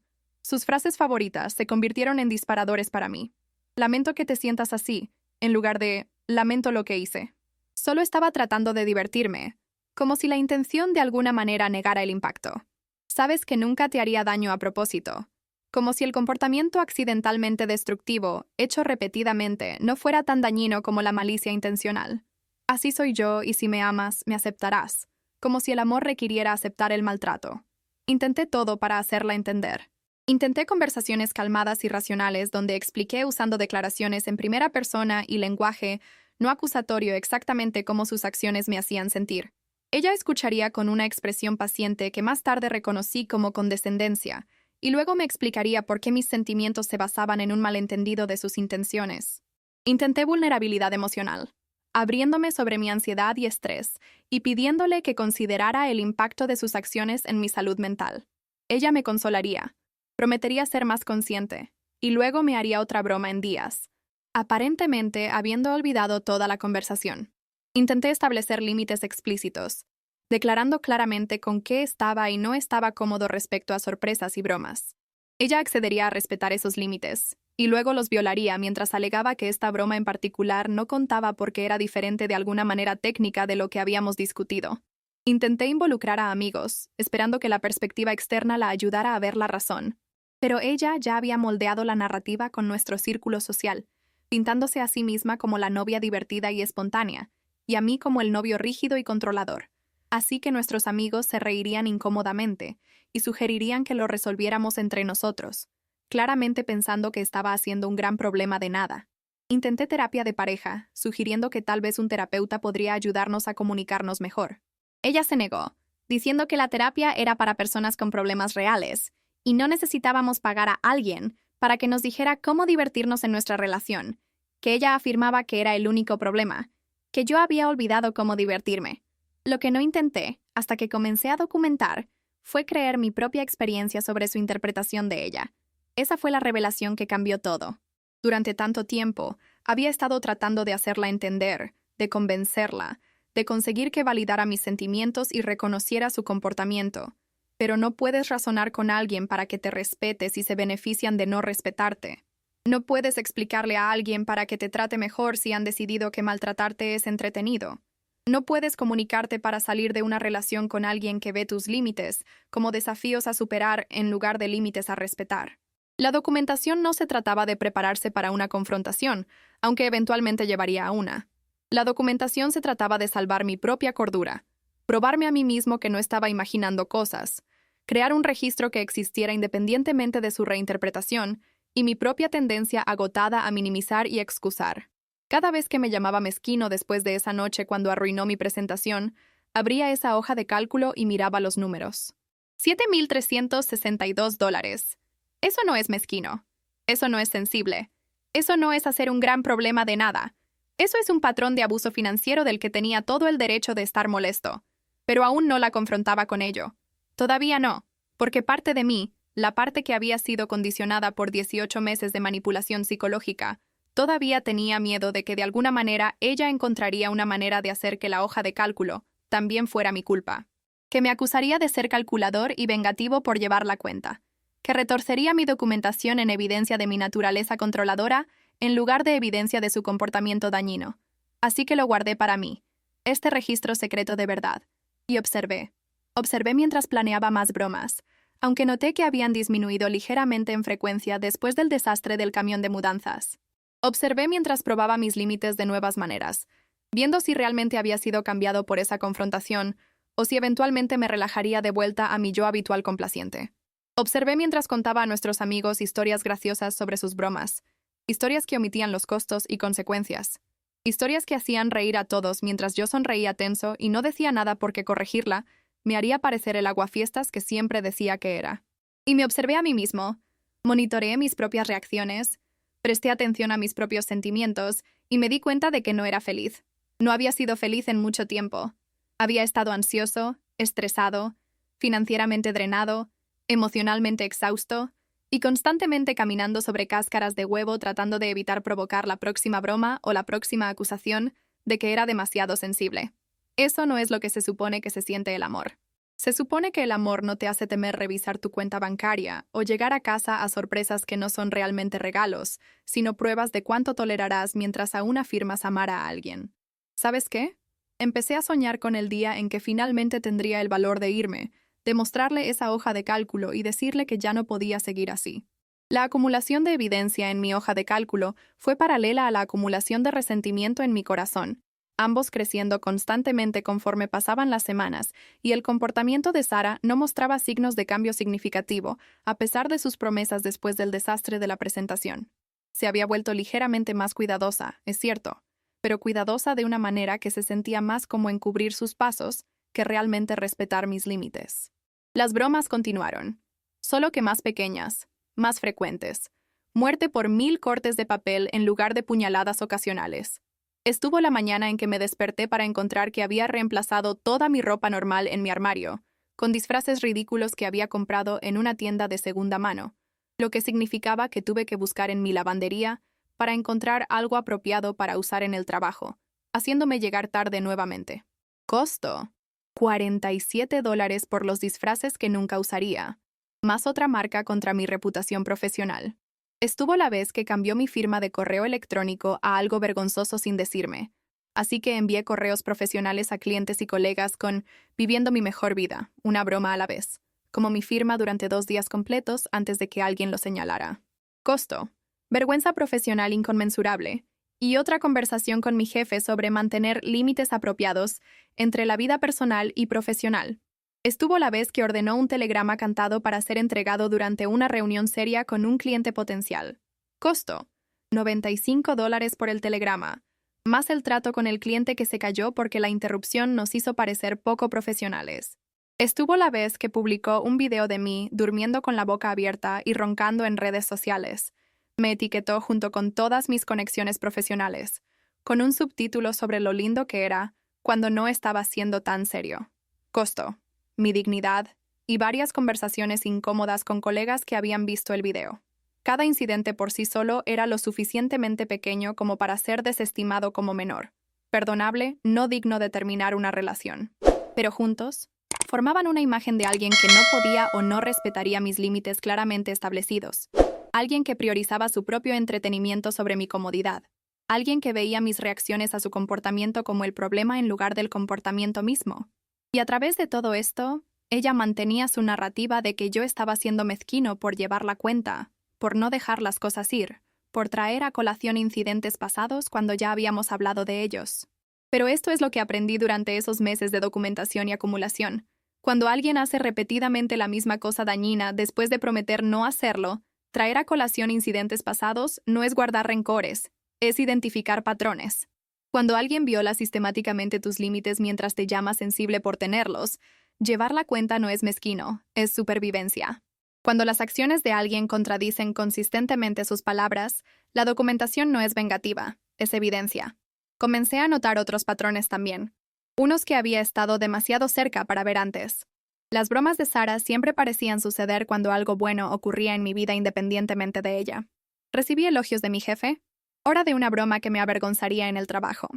A: Sus frases favoritas se convirtieron en disparadores para mí. Lamento que te sientas así, en lugar de lamento lo que hice. Solo estaba tratando de divertirme, como si la intención de alguna manera negara el impacto. Sabes que nunca te haría daño a propósito, como si el comportamiento accidentalmente destructivo, hecho repetidamente, no fuera tan dañino como la malicia intencional. Así soy yo y si me amas, me aceptarás, como si el amor requiriera aceptar el maltrato. Intenté todo para hacerla entender. Intenté conversaciones calmadas y racionales donde expliqué usando declaraciones en primera persona y lenguaje no acusatorio exactamente cómo sus acciones me hacían sentir. Ella escucharía con una expresión paciente que más tarde reconocí como condescendencia, y luego me explicaría por qué mis sentimientos se basaban en un malentendido de sus intenciones. Intenté vulnerabilidad emocional, abriéndome sobre mi ansiedad y estrés, y pidiéndole que considerara el impacto de sus acciones en mi salud mental. Ella me consolaría, prometería ser más consciente, y luego me haría otra broma en días, aparentemente habiendo olvidado toda la conversación. Intenté establecer límites explícitos, declarando claramente con qué estaba y no estaba cómodo respecto a sorpresas y bromas. Ella accedería a respetar esos límites, y luego los violaría mientras alegaba que esta broma en particular no contaba porque era diferente de alguna manera técnica de lo que habíamos discutido. Intenté involucrar a amigos, esperando que la perspectiva externa la ayudara a ver la razón, pero ella ya había moldeado la narrativa con nuestro círculo social, pintándose a sí misma como la novia divertida y espontánea, y a mí como el novio rígido y controlador. Así que nuestros amigos se reirían incómodamente y sugerirían que lo resolviéramos entre nosotros, claramente pensando que estaba haciendo un gran problema de nada. Intenté terapia de pareja, sugiriendo que tal vez un terapeuta podría ayudarnos a comunicarnos mejor. Ella se negó, diciendo que la terapia era para personas con problemas reales, y no necesitábamos pagar a alguien para que nos dijera cómo divertirnos en nuestra relación, que ella afirmaba que era el único problema, que yo había olvidado cómo divertirme. Lo que no intenté, hasta que comencé a documentar, fue crear mi propia experiencia sobre su interpretación de ella. Esa fue la revelación que cambió todo. Durante tanto tiempo, había estado tratando de hacerla entender, de convencerla, de conseguir que validara mis sentimientos y reconociera su comportamiento. Pero no puedes razonar con alguien para que te respete si se benefician de no respetarte. No puedes explicarle a alguien para que te trate mejor si han decidido que maltratarte es entretenido. No puedes comunicarte para salir de una relación con alguien que ve tus límites como desafíos a superar en lugar de límites a respetar. La documentación no se trataba de prepararse para una confrontación, aunque eventualmente llevaría a una. La documentación se trataba de salvar mi propia cordura, probarme a mí mismo que no estaba imaginando cosas, crear un registro que existiera independientemente de su reinterpretación y mi propia tendencia agotada a minimizar y excusar. Cada vez que me llamaba mezquino después de esa noche cuando arruinó mi presentación, abría esa hoja de cálculo y miraba los números. $7,362. Eso no es mezquino. Eso no es sensible. Eso no es hacer un gran problema de nada. Eso es un patrón de abuso financiero del que tenía todo el derecho de estar molesto. Pero aún no la confrontaba con ello. Todavía no, porque parte de mí, la parte que había sido condicionada por 18 meses de manipulación psicológica, todavía tenía miedo de que de alguna manera ella encontraría una manera de hacer que la hoja de cálculo también fuera mi culpa. Que me acusaría de ser calculador y vengativo por llevar la cuenta. Que retorcería mi documentación en evidencia de mi naturaleza controladora en lugar de evidencia de su comportamiento dañino. Así que lo guardé para mí, este registro secreto de verdad, y observé. Observé mientras planeaba más bromas, aunque noté que habían disminuido ligeramente en frecuencia después del desastre del camión de mudanzas. Observé mientras probaba mis límites de nuevas maneras, viendo si realmente había sido cambiado por esa confrontación o si eventualmente me relajaría de vuelta a mi yo habitual complaciente. Observé mientras contaba a nuestros amigos historias graciosas sobre sus bromas, historias que omitían los costos y consecuencias, historias que hacían reír a todos mientras yo sonreía tenso y no decía nada porque corregirla me haría parecer el aguafiestas que siempre decía que era. Y me observé a mí mismo, monitoreé mis propias reacciones, presté atención a mis propios sentimientos y me di cuenta de que no era feliz. No había sido feliz en mucho tiempo. Había estado ansioso, estresado, financieramente drenado, emocionalmente exhausto y constantemente caminando sobre cáscaras de huevo tratando de evitar provocar la próxima broma o la próxima acusación de que era demasiado sensible. Eso no es lo que se supone que se siente el amor. Se supone que el amor no te hace temer revisar tu cuenta bancaria o llegar a casa a sorpresas que no son realmente regalos, sino pruebas de cuánto tolerarás mientras aún afirmas amar a alguien. ¿Sabes qué? Empecé a soñar con el día en que finalmente tendría el valor de irme, de mostrarle esa hoja de cálculo y decirle que ya no podía seguir así. La acumulación de evidencia en mi hoja de cálculo fue paralela a la acumulación de resentimiento en mi corazón, ambos creciendo constantemente conforme pasaban las semanas, y el comportamiento de Sara no mostraba signos de cambio significativo, a pesar de sus promesas después del desastre de la presentación. Se había vuelto ligeramente más cuidadosa, es cierto, pero cuidadosa de una manera que se sentía más como encubrir sus pasos que realmente respetar mis límites. Las bromas continuaron, solo que más pequeñas, más frecuentes. Muerte por 1000 cortes de papel en lugar de puñaladas ocasionales. Estuvo la mañana en que me desperté para encontrar que había reemplazado toda mi ropa normal en mi armario, con disfraces ridículos que había comprado en una tienda de segunda mano, lo que significaba que tuve que buscar en mi lavandería para encontrar algo apropiado para usar en el trabajo, haciéndome llegar tarde nuevamente. Costo: $47 por los disfraces que nunca usaría, más otra marca contra mi reputación profesional. Estuvo la vez que cambió mi firma de correo electrónico a algo vergonzoso sin decirme, así que envié correos profesionales a clientes y colegas con «Viviendo mi mejor vida», una broma a la vez, como mi firma durante 2 días completos antes de que alguien lo señalara. Costo: vergüenza profesional inconmensurable, y otra conversación con mi jefe sobre mantener límites apropiados entre la vida personal y profesional. Estuvo la vez que ordenó un telegrama cantado para ser entregado durante una reunión seria con un cliente potencial. Costo: $95 por el telegrama, más el trato con el cliente que se cayó porque la interrupción nos hizo parecer poco profesionales. Estuvo la vez que publicó un video de mí durmiendo con la boca abierta y roncando en redes sociales. Me etiquetó junto con todas mis conexiones profesionales, con un subtítulo sobre lo lindo que era cuando no estaba siendo tan serio. Costo: mi dignidad, y varias conversaciones incómodas con colegas que habían visto el video. Cada incidente por sí solo era lo suficientemente pequeño como para ser desestimado como menor, perdonable, no digno de terminar una relación. Pero juntos, formaban una imagen de alguien que no podía o no respetaría mis límites claramente establecidos. Alguien que priorizaba su propio entretenimiento sobre mi comodidad. Alguien que veía mis reacciones a su comportamiento como el problema en lugar del comportamiento mismo. Y a través de todo esto, ella mantenía su narrativa de que yo estaba siendo mezquino por llevar la cuenta, por no dejar las cosas ir, por traer a colación incidentes pasados cuando ya habíamos hablado de ellos. Pero esto es lo que aprendí durante esos meses de documentación y acumulación. Cuando alguien hace repetidamente la misma cosa dañina después de prometer no hacerlo, traer a colación incidentes pasados no es guardar rencores, es identificar patrones. Cuando alguien viola sistemáticamente tus límites mientras te llama sensible por tenerlos, llevar la cuenta no es mezquino, es supervivencia. Cuando las acciones de alguien contradicen consistentemente sus palabras, la documentación no es vengativa, es evidencia. Comencé a notar otros patrones también, unos que había estado demasiado cerca para ver antes. Las bromas de Sara siempre parecían suceder cuando algo bueno ocurría en mi vida independientemente de ella. Recibí elogios de mi jefe, hora de una broma que me avergonzaría en el trabajo.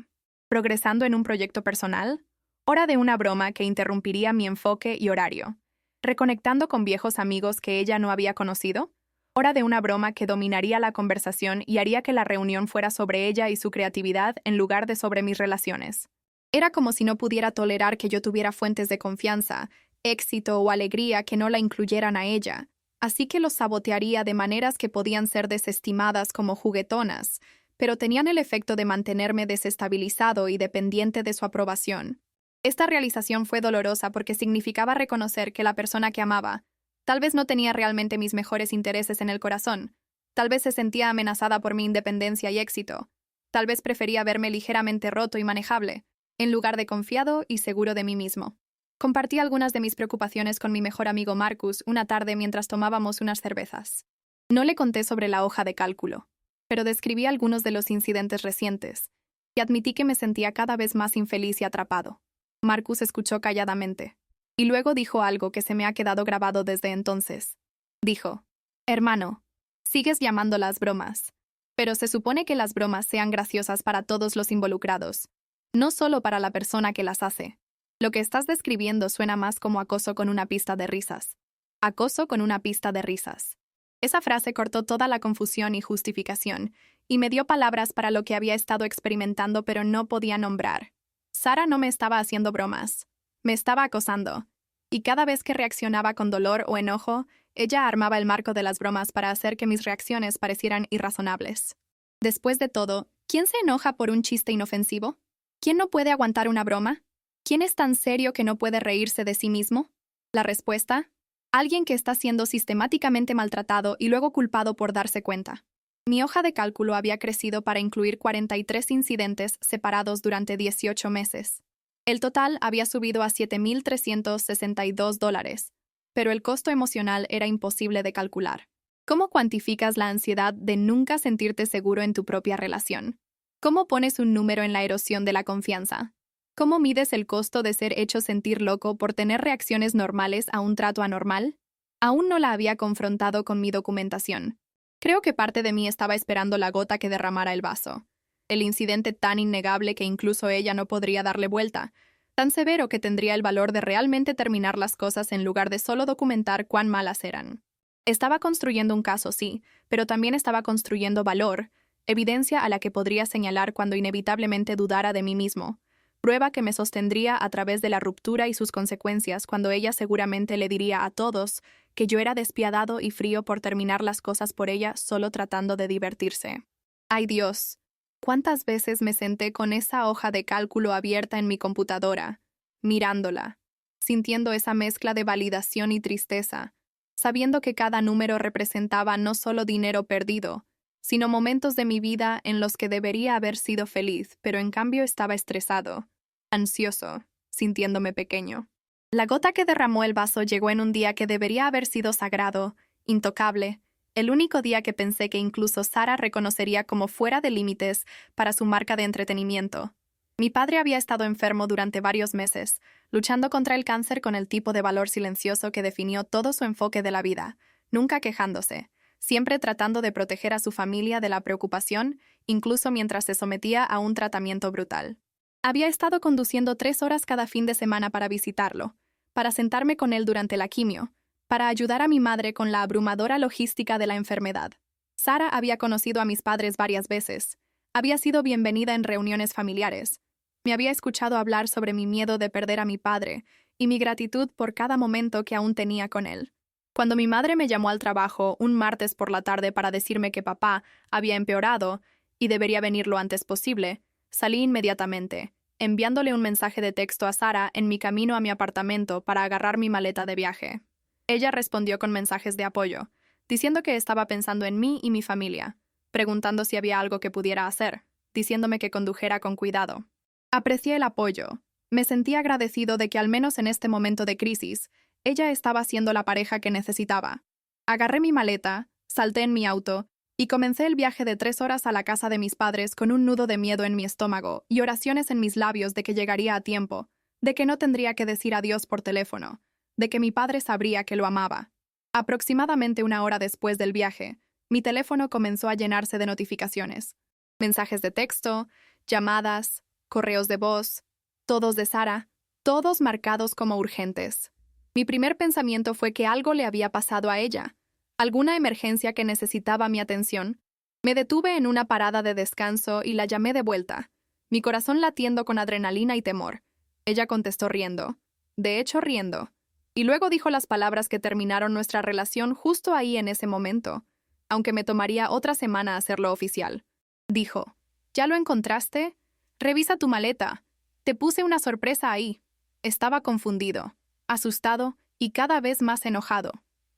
A: Progresando en un proyecto personal, hora de una broma que interrumpiría mi enfoque y horario. Reconectando con viejos amigos que ella no había conocido, hora de una broma que dominaría la conversación y haría que la reunión fuera sobre ella y su creatividad en lugar de sobre mis relaciones. Era como si no pudiera tolerar que yo tuviera fuentes de confianza, éxito o alegría que no la incluyeran a ella, así que los sabotearía de maneras que podían ser desestimadas como juguetonas, pero tenían el efecto de mantenerme desestabilizado y dependiente de su aprobación. Esta realización fue dolorosa porque significaba reconocer que la persona que amaba tal vez no tenía realmente mis mejores intereses en el corazón, tal vez se sentía amenazada por mi independencia y éxito, tal vez prefería verme ligeramente roto y manejable, en lugar de confiado y seguro de mí mismo. Compartí algunas de mis preocupaciones con mi mejor amigo Marcus una tarde mientras tomábamos unas cervezas. No le conté sobre la hoja de cálculo, pero describí algunos de los incidentes recientes, y admití que me sentía cada vez más infeliz y atrapado. Marcus escuchó calladamente, y luego dijo algo que se me ha quedado grabado desde entonces. Dijo: «Hermano, sigues llamándolas bromas, pero se supone que las bromas sean graciosas para todos los involucrados, no solo para la persona que las hace. Lo que estás describiendo suena más como acoso con una pista de risas. Acoso con una pista de risas. Esa frase cortó toda la confusión y justificación, y me dio palabras para lo que había estado experimentando pero no podía nombrar. Sara no me estaba haciendo bromas. Me estaba acosando. Y cada vez que reaccionaba con dolor o enojo, ella armaba el marco de las bromas para hacer que mis reacciones parecieran irrazonables. Después de todo, ¿quién se enoja por un chiste inofensivo? ¿Quién no puede aguantar una broma? ¿Quién es tan serio que no puede reírse de sí mismo? La respuesta: alguien que está siendo sistemáticamente maltratado y luego culpado por darse cuenta. Mi hoja de cálculo había crecido para incluir 43 incidentes separados durante 18 meses. El total había subido a $7,362, pero el costo emocional era imposible de calcular. ¿Cómo cuantificas la ansiedad de nunca sentirte seguro en tu propia relación? ¿Cómo pones un número en la erosión de la confianza? ¿Cómo mides el costo de ser hecho sentir loco por tener reacciones normales a un trato anormal? Aún no la había confrontado con mi documentación. Creo que parte de mí estaba esperando la gota que derramara el vaso. El incidente tan innegable que incluso ella no podría darle vuelta, tan severo que tendría el valor de realmente terminar las cosas en lugar de solo documentar cuán malas eran. Estaba construyendo un caso, sí, pero también estaba construyendo valor, evidencia a la que podría señalar cuando inevitablemente dudara de mí mismo. Prueba que me sostendría a través de la ruptura y sus consecuencias cuando ella seguramente le diría a todos que yo era despiadado y frío por terminar las cosas por ella solo tratando de divertirse. ¡Ay Dios! ¿Cuántas veces me senté con esa hoja de cálculo abierta en mi computadora, mirándola, sintiendo esa mezcla de validación y tristeza, sabiendo que cada número representaba no solo dinero perdido, sino momentos de mi vida en los que debería haber sido feliz, pero en cambio estaba estresado, ansioso, sintiéndome pequeño. La gota que derramó el vaso llegó en un día que debería haber sido sagrado, intocable, el único día que pensé que incluso Sara reconocería como fuera de límites para su marca de entretenimiento. Mi padre había estado enfermo durante varios meses, luchando contra el cáncer con el tipo de valor silencioso que definió todo su enfoque de la vida, nunca quejándose, siempre tratando de proteger a su familia de la preocupación, incluso mientras se sometía a un tratamiento brutal. Había estado conduciendo 3 horas cada fin de semana para visitarlo, para sentarme con él durante la quimio, para ayudar a mi madre con la abrumadora logística de la enfermedad. Sara había conocido a mis padres varias veces. Había sido bienvenida en reuniones familiares. Me había escuchado hablar sobre mi miedo de perder a mi padre y mi gratitud por cada momento que aún tenía con él. Cuando mi madre me llamó al trabajo un martes por la tarde para decirme que papá había empeorado y debería venir lo antes posible, salí inmediatamente, enviándole un mensaje de texto a Sara en mi camino a mi apartamento para agarrar mi maleta de viaje. Ella respondió con mensajes de apoyo, diciendo que estaba pensando en mí y mi familia, preguntando si había algo que pudiera hacer, diciéndome que condujera con cuidado. Aprecié el apoyo. Me sentí agradecido de que al menos en este momento de crisis, ella estaba siendo la pareja que necesitaba. Agarré mi maleta, salté en mi auto y comencé el viaje de 3 horas a la casa de mis padres con un nudo de miedo en mi estómago y oraciones en mis labios de que llegaría a tiempo, de que no tendría que decir adiós por teléfono, de que mi padre sabría que lo amaba. Aproximadamente 1 hora después del viaje, mi teléfono comenzó a llenarse de notificaciones. Mensajes de texto, llamadas, correos de voz, todos de Sara, todos marcados como urgentes. Mi primer pensamiento fue que algo le había pasado a ella, alguna emergencia que necesitaba mi atención. Me detuve en una parada de descanso y la llamé de vuelta, mi corazón latiendo con adrenalina y temor. Ella contestó riendo, de hecho riendo, y luego dijo las palabras que terminaron nuestra relación justo ahí en ese momento, aunque me tomaría otra semana hacerlo oficial. Dijo: ¿ya lo encontraste? Revisa tu maleta. Te puse una sorpresa ahí. Estaba confundido, asustado y cada vez más enojado.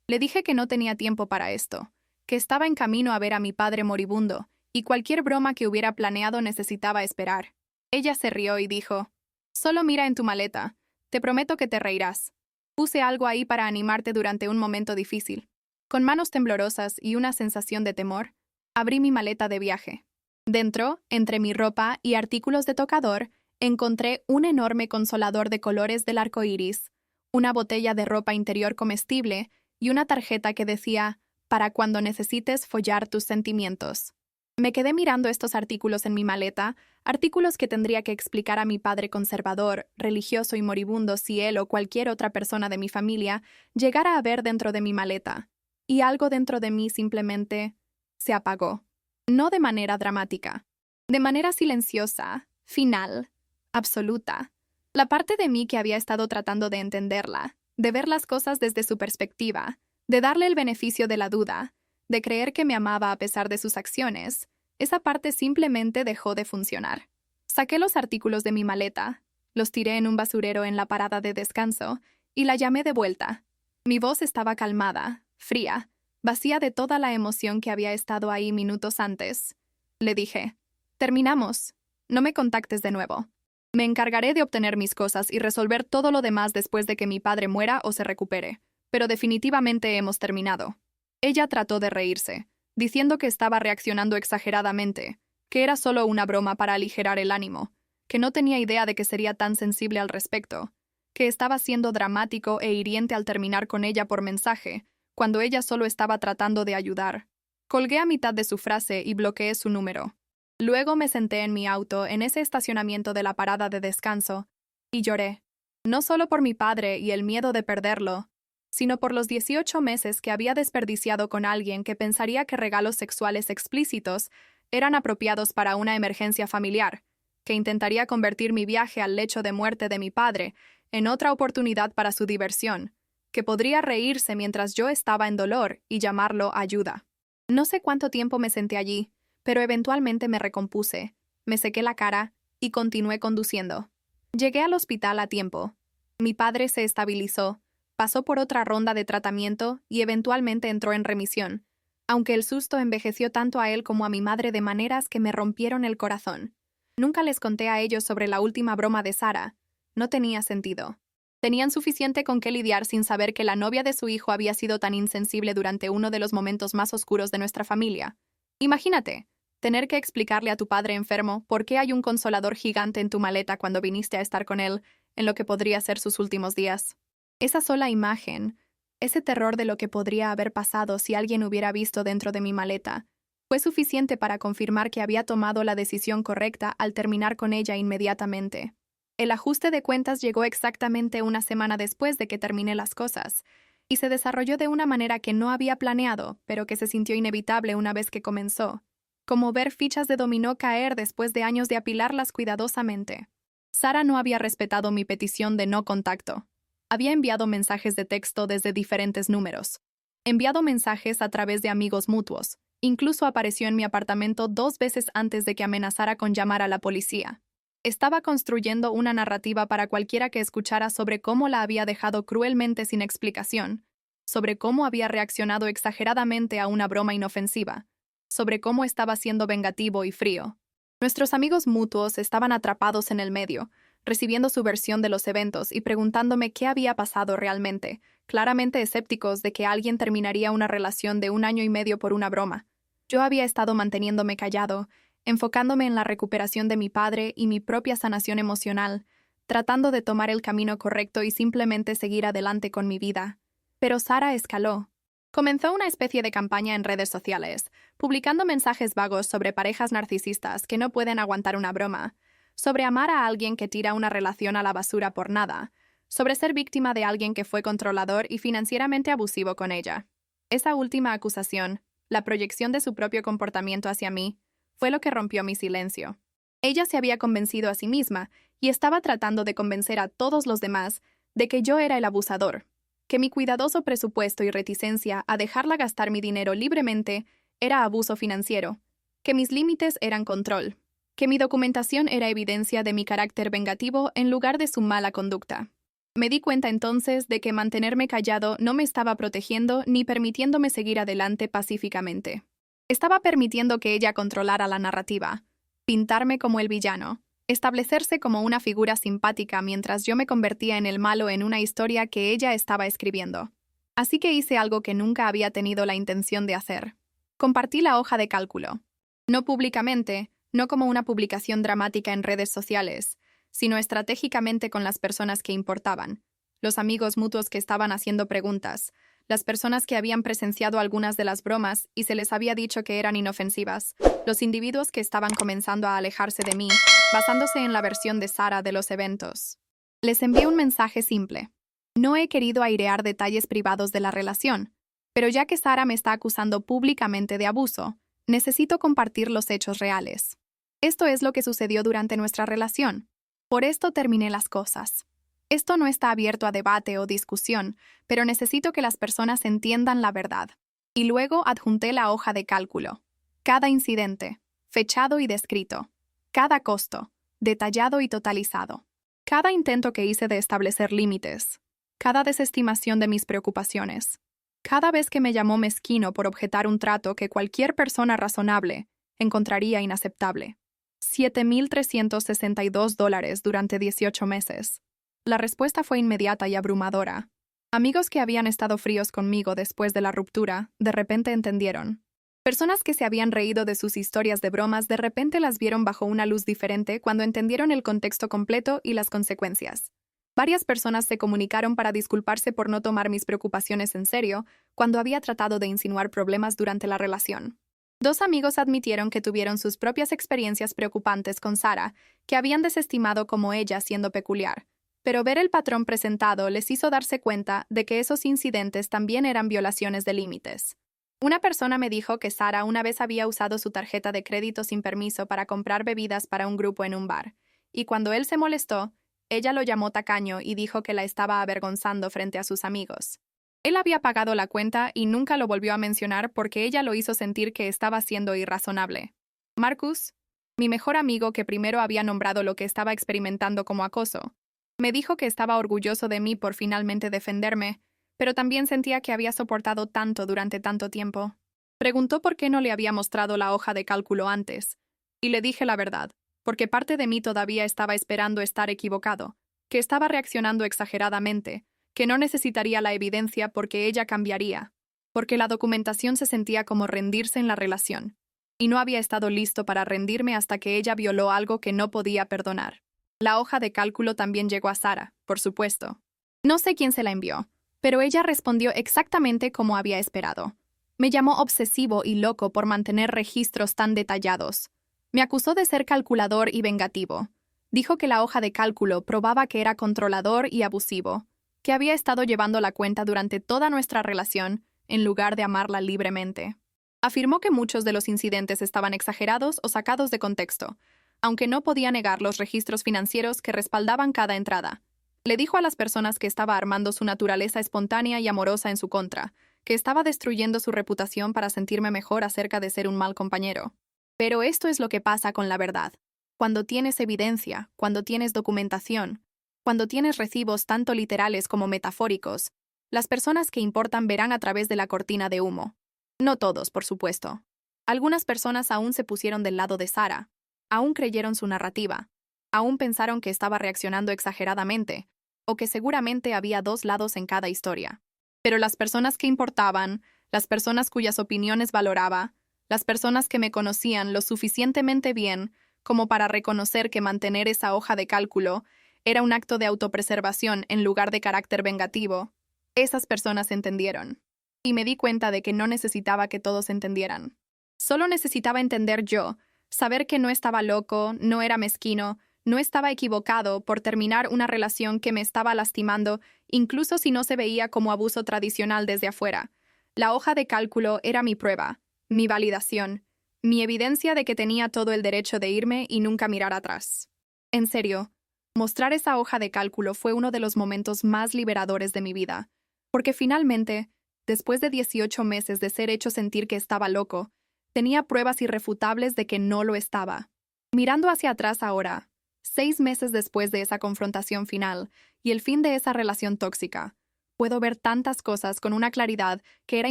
A: Le dije que no tenía tiempo para esto, que estaba en camino a ver a mi padre moribundo, y cualquier broma que hubiera planeado necesitaba esperar. Ella se rió y dijo: solo mira en tu maleta, te prometo que te reirás. Puse algo ahí para animarte durante un momento difícil. Con manos temblorosas y una sensación de temor, abrí mi maleta de viaje. Dentro, entre mi ropa y artículos de tocador, encontré un enorme consolador de colores del arco iris, una botella de ropa interior comestible y una tarjeta que decía: para cuando necesites follar tus sentimientos. Me quedé mirando estos artículos en mi maleta, artículos que tendría que explicar a mi padre conservador, religioso y moribundo si él o cualquier otra persona de mi familia llegara a ver dentro de mi maleta. Y algo dentro de mí simplemente se apagó. No de manera dramática, de manera silenciosa, final, absoluta. La parte de mí que había estado tratando de entenderla, de ver las cosas desde su perspectiva, de darle el beneficio de la duda, de creer que me amaba a pesar de sus acciones, esa parte simplemente dejó de funcionar. Saqué los artículos de mi maleta, los tiré en un basurero en la parada de descanso y la llamé de vuelta. Mi voz estaba calmada, fría, vacía de toda la emoción que había estado ahí minutos antes. Le dije, terminamos. No me contactes de nuevo. Me encargaré de obtener mis cosas y resolver todo lo demás después de que mi padre muera o se recupere, pero definitivamente hemos terminado. Ella trató de reírse, diciendo que estaba reaccionando exageradamente, que era solo una broma para aligerar el ánimo, que no tenía idea de que sería tan sensible al respecto, que estaba siendo dramático e hiriente al terminar con ella por mensaje, cuando ella solo estaba tratando de ayudar. Colgué a mitad de su frase y bloqueé su número. Luego me senté en mi auto en ese estacionamiento de la parada de descanso y lloré, no solo por mi padre y el miedo de perderlo, sino por los 18 meses que había desperdiciado con alguien que pensaría que regalos sexuales explícitos eran apropiados para una emergencia familiar, que intentaría convertir mi viaje al lecho de muerte de mi padre en otra oportunidad para su diversión, que podría reírse mientras yo estaba en dolor y llamarlo ayuda. No sé cuánto tiempo me senté allí, pero eventualmente me recompuse, me sequé la cara y continué conduciendo. Llegué al hospital a tiempo. Mi padre se estabilizó, pasó por otra ronda de tratamiento y eventualmente entró en remisión, aunque el susto envejeció tanto a él como a mi madre de maneras que me rompieron el corazón. Nunca les conté a ellos sobre la última broma de Sara. No tenía sentido. Tenían suficiente con qué lidiar sin saber que la novia de su hijo había sido tan insensible durante uno de los momentos más oscuros de nuestra familia. Imagínate, tener que explicarle a tu padre enfermo por qué hay un consolador gigante en tu maleta cuando viniste a estar con él en lo que podría ser sus últimos días. Esa sola imagen, ese terror de lo que podría haber pasado si alguien hubiera visto dentro de mi maleta, fue suficiente para confirmar que había tomado la decisión correcta al terminar con ella inmediatamente. El ajuste de cuentas llegó exactamente una semana después de que terminé las cosas, y se desarrolló de una manera que no había planeado, pero que se sintió inevitable una vez que comenzó, como ver fichas de dominó caer después de años de apilarlas cuidadosamente. Sara no había respetado mi petición de no contacto. Había enviado mensajes de texto desde diferentes números. Enviado mensajes a través de amigos mutuos. Incluso apareció en mi apartamento 2 veces antes de que amenazara con llamar a la policía. Estaba construyendo una narrativa para cualquiera que escuchara sobre cómo la había dejado cruelmente sin explicación, sobre cómo había reaccionado exageradamente a una broma inofensiva, sobre cómo estaba siendo vengativo y frío. Nuestros amigos mutuos estaban atrapados en el medio, recibiendo su versión de los eventos y preguntándome qué había pasado realmente, claramente escépticos de que alguien terminaría una relación de 1 año y medio por una broma. Yo había estado manteniéndome callado, enfocándome en la recuperación de mi padre y mi propia sanación emocional, tratando de tomar el camino correcto y simplemente seguir adelante con mi vida. Pero Sara escaló. Comenzó una especie de campaña en redes sociales, publicando mensajes vagos sobre parejas narcisistas que no pueden aguantar una broma, sobre amar a alguien que tira una relación a la basura por nada, sobre ser víctima de alguien que fue controlador y financieramente abusivo con ella. Esa última acusación, la proyección de su propio comportamiento hacia mí, fue lo que rompió mi silencio. Ella se había convencido a sí misma y estaba tratando de convencer a todos los demás de que yo era el abusador, que mi cuidadoso presupuesto y reticencia a dejarla gastar mi dinero libremente era abuso financiero, que mis límites eran control, que mi documentación era evidencia de mi carácter vengativo en lugar de su mala conducta. Me di cuenta entonces de que mantenerme callado no me estaba protegiendo ni permitiéndome seguir adelante pacíficamente. Estaba permitiendo que ella controlara la narrativa, pintarme como el villano, establecerse como una figura simpática mientras yo me convertía en el malo en una historia que ella estaba escribiendo. Así que hice algo que nunca había tenido la intención de hacer. Compartí la hoja de cálculo. No públicamente, no como una publicación dramática en redes sociales, sino estratégicamente con las personas que importaban, los amigos mutuos que estaban haciendo preguntas, las personas que habían presenciado algunas de las bromas y se les había dicho que eran inofensivas, los individuos que estaban comenzando a alejarse de mí, basándose en la versión de Sara de los eventos. Les envié un mensaje simple. No he querido airear detalles privados de la relación, pero ya que Sara me está acusando públicamente de abuso, necesito compartir los hechos reales. Esto es lo que sucedió durante nuestra relación. Por esto terminé las cosas. Esto no está abierto a debate o discusión, pero necesito que las personas entiendan la verdad. Y luego adjunté la hoja de cálculo. Cada incidente, fechado y descrito. Cada costo, detallado y totalizado. Cada intento que hice de establecer límites. Cada desestimación de mis preocupaciones. Cada vez que me llamó mezquino por objetar un trato que cualquier persona razonable encontraría inaceptable. $7,362 durante 18 meses. La respuesta fue inmediata y abrumadora. Amigos que habían estado fríos conmigo después de la ruptura, de repente entendieron. Personas que se habían reído de sus historias de bromas de repente las vieron bajo una luz diferente cuando entendieron el contexto completo y las consecuencias. Varias personas se comunicaron para disculparse por no tomar mis preocupaciones en serio cuando había tratado de insinuar problemas durante la relación. 2 amigos admitieron que tuvieron sus propias experiencias preocupantes con Sara, que habían desestimado como ella siendo peculiar. Pero ver el patrón presentado les hizo darse cuenta de que esos incidentes también eran violaciones de límites. Una persona me dijo que Sara una vez había usado su tarjeta de crédito sin permiso para comprar bebidas para un grupo en un bar, y cuando él se molestó, ella lo llamó tacaño y dijo que la estaba avergonzando frente a sus amigos. Él había pagado la cuenta y nunca lo volvió a mencionar porque ella lo hizo sentir que estaba siendo irrazonable. Marcus, mi mejor amigo que primero había nombrado lo que estaba experimentando como acoso, me dijo que estaba orgulloso de mí por finalmente defenderme, pero también sentía que había soportado tanto durante tanto tiempo. Preguntó por qué no le había mostrado la hoja de cálculo antes, y le dije la verdad, porque parte de mí todavía estaba esperando estar equivocado, que estaba reaccionando exageradamente, que no necesitaría la evidencia porque ella cambiaría, porque la documentación se sentía como rendirse en la relación, y no había estado listo para rendirme hasta que ella violó algo que no podía perdonar. La hoja de cálculo también llegó a Sara, por supuesto. No sé quién se la envió, pero ella respondió exactamente como había esperado. Me llamó obsesivo y loco por mantener registros tan detallados. Me acusó de ser calculador y vengativo. Dijo que la hoja de cálculo probaba que era controlador y abusivo, que había estado llevando la cuenta durante toda nuestra relación, en lugar de amarla libremente. Afirmó que muchos de los incidentes estaban exagerados o sacados de contexto, aunque no podía negar los registros financieros que respaldaban cada entrada. Le dijo a las personas que estaba armando su naturaleza espontánea y amorosa en su contra, que estaba destruyendo su reputación para sentirme mejor acerca de ser un mal compañero. Pero esto es lo que pasa con la verdad. Cuando tienes evidencia, cuando tienes documentación, cuando tienes recibos tanto literales como metafóricos, las personas que importan verán a través de la cortina de humo. No todos, por supuesto. Algunas personas aún se pusieron del lado de Sara. Aún creyeron su narrativa, aún pensaron que estaba reaccionando exageradamente, o que seguramente había 2 lados en cada historia. Pero las personas que importaban, las personas cuyas opiniones valoraba, las personas que me conocían lo suficientemente bien como para reconocer que mantener esa hoja de cálculo era un acto de autopreservación en lugar de carácter vengativo, esas personas entendieron. Y me di cuenta de que no necesitaba que todos entendieran. Solo necesitaba entender yo, saber que no estaba loco, no era mezquino, no estaba equivocado por terminar una relación que me estaba lastimando, incluso si no se veía como abuso tradicional desde afuera. La hoja de cálculo era mi prueba, mi validación, mi evidencia de que tenía todo el derecho de irme y nunca mirar atrás. En serio, mostrar esa hoja de cálculo fue uno de los momentos más liberadores de mi vida, porque finalmente, después de 18 meses de ser hecho sentir que estaba loco, tenía pruebas irrefutables de que no lo estaba. Mirando hacia atrás ahora, 6 meses después de esa confrontación final y el fin de esa relación tóxica, puedo ver tantas cosas con una claridad que era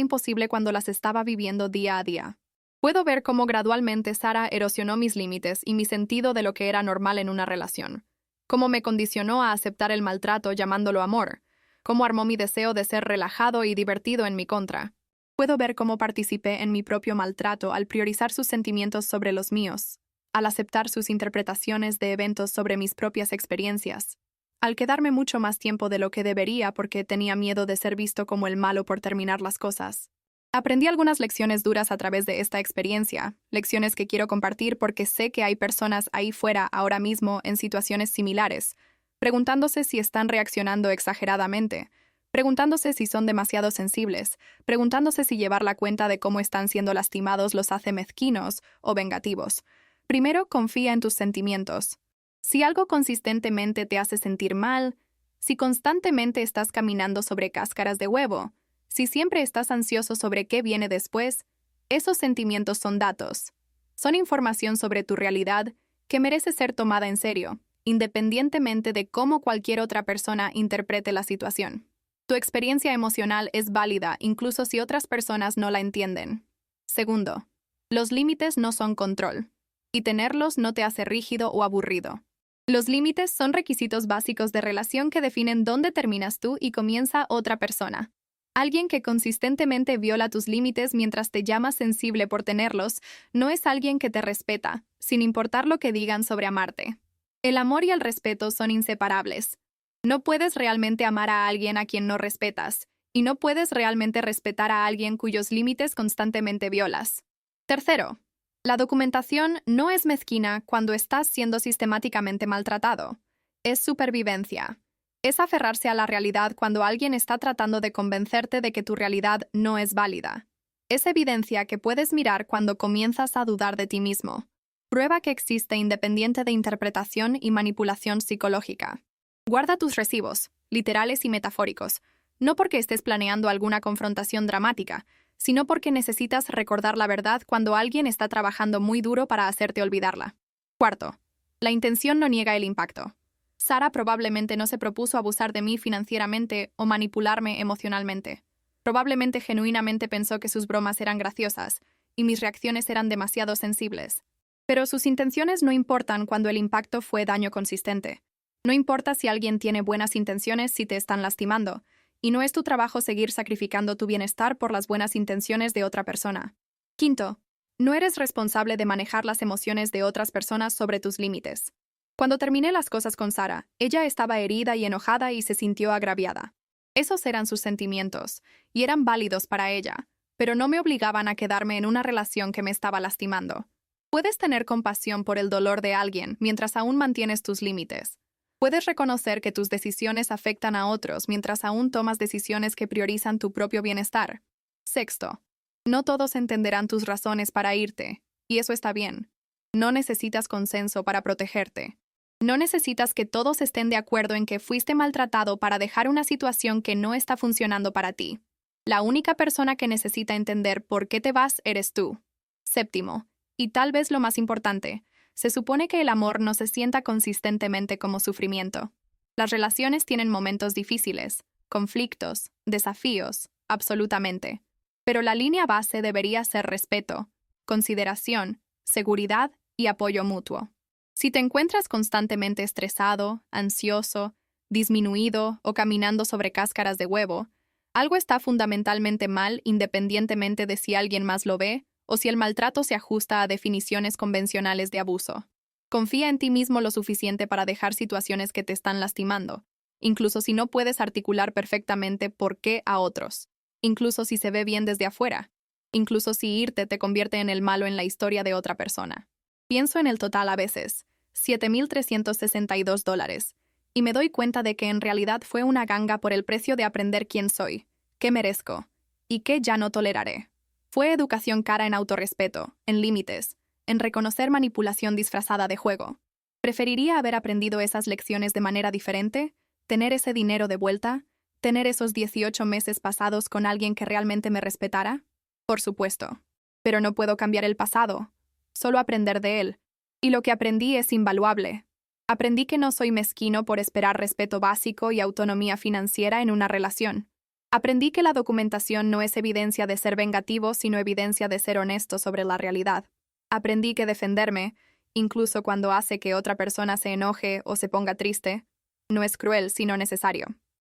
A: imposible cuando las estaba viviendo día a día. Puedo ver cómo gradualmente Sara erosionó mis límites y mi sentido de lo que era normal en una relación, cómo me condicionó a aceptar el maltrato llamándolo amor, cómo armó mi deseo de ser relajado y divertido en mi contra. Puedo ver cómo participé en mi propio maltrato al priorizar sus sentimientos sobre los míos, al aceptar sus interpretaciones de eventos sobre mis propias experiencias, al quedarme mucho más tiempo de lo que debería porque tenía miedo de ser visto como el malo por terminar las cosas. Aprendí algunas lecciones duras a través de esta experiencia, lecciones que quiero compartir porque sé que hay personas ahí fuera ahora mismo en situaciones similares, preguntándose si están reaccionando exageradamente, preguntándose si son demasiado sensibles, preguntándose si llevar la cuenta de cómo están siendo lastimados los hace mezquinos o vengativos. Primero, confía en tus sentimientos. Si algo consistentemente te hace sentir mal, si constantemente estás caminando sobre cáscaras de huevo, si siempre estás ansioso sobre qué viene después, esos sentimientos son datos. Son información sobre tu realidad que merece ser tomada en serio, independientemente de cómo cualquier otra persona interprete la situación. Tu experiencia emocional es válida incluso si otras personas no la entienden. Segundo, los límites no son control, y tenerlos no te hace rígido o aburrido. Los límites son requisitos básicos de relación que definen dónde terminas tú y comienza otra persona. Alguien que consistentemente viola tus límites mientras te llama sensible por tenerlos no es alguien que te respeta, sin importar lo que digan sobre amarte. El amor y el respeto son inseparables. No puedes realmente amar a alguien a quien no respetas, y no puedes realmente respetar a alguien cuyos límites constantemente violas. Tercero, la documentación no es mezquina cuando estás siendo sistemáticamente maltratado. Es supervivencia. Es aferrarse a la realidad cuando alguien está tratando de convencerte de que tu realidad no es válida. Es evidencia que puedes mirar cuando comienzas a dudar de ti mismo. Prueba que existe independiente de interpretación y manipulación psicológica. Guarda tus recibos, literales y metafóricos, no porque estés planeando alguna confrontación dramática, sino porque necesitas recordar la verdad cuando alguien está trabajando muy duro para hacerte olvidarla. Cuarto, la intención no niega el impacto. Sara probablemente no se propuso abusar de mí financieramente o manipularme emocionalmente. Probablemente genuinamente pensó que sus bromas eran graciosas y mis reacciones eran demasiado sensibles. Pero sus intenciones no importan cuando el impacto fue daño consistente. No importa si alguien tiene buenas intenciones si te están lastimando, y no es tu trabajo seguir sacrificando tu bienestar por las buenas intenciones de otra persona. Quinto, no eres responsable de manejar las emociones de otras personas sobre tus límites. Cuando terminé las cosas con Sara, ella estaba herida y enojada y se sintió agraviada. Esos eran sus sentimientos, y eran válidos para ella, pero no me obligaban a quedarme en una relación que me estaba lastimando. Puedes tener compasión por el dolor de alguien mientras aún mantienes tus límites. Puedes reconocer que tus decisiones afectan a otros mientras aún tomas decisiones que priorizan tu propio bienestar. Sexto, no todos entenderán tus razones para irte, y eso está bien. No necesitas consenso para protegerte. No necesitas que todos estén de acuerdo en que fuiste maltratado para dejar una situación que no está funcionando para ti. La única persona que necesita entender por qué te vas eres tú. Séptimo, y tal vez lo más importante, se supone que el amor no se sienta consistentemente como sufrimiento. Las relaciones tienen momentos difíciles, conflictos, desafíos, absolutamente. Pero la línea base debería ser respeto, consideración, seguridad y apoyo mutuo. Si te encuentras constantemente estresado, ansioso, disminuido o caminando sobre cáscaras de huevo, algo está fundamentalmente mal independientemente de si alguien más lo ve o si el maltrato se ajusta a definiciones convencionales de abuso. Confía en ti mismo lo suficiente para dejar situaciones que te están lastimando, incluso si no puedes articular perfectamente por qué a otros, incluso si se ve bien desde afuera, incluso si irte te convierte en el malo en la historia de otra persona. Pienso en el total a veces, $7,362, y me doy cuenta de que en realidad fue una ganga por el precio de aprender quién soy, qué merezco, y qué ya no toleraré. Fue educación cara en autorrespeto, en límites, en reconocer manipulación disfrazada de juego. ¿Preferiría haber aprendido esas lecciones de manera diferente? ¿Tener ese dinero de vuelta? ¿Tener esos 18 meses pasados con alguien que realmente me respetara? Por supuesto. Pero no puedo cambiar el pasado, solo aprender de él. Y lo que aprendí es invaluable. Aprendí que no soy mezquino por esperar respeto básico y autonomía financiera en una relación. Aprendí que la documentación no es evidencia de ser vengativo, sino evidencia de ser honesto sobre la realidad. Aprendí que defenderme, incluso cuando hace que otra persona se enoje o se ponga triste, no es cruel, sino necesario.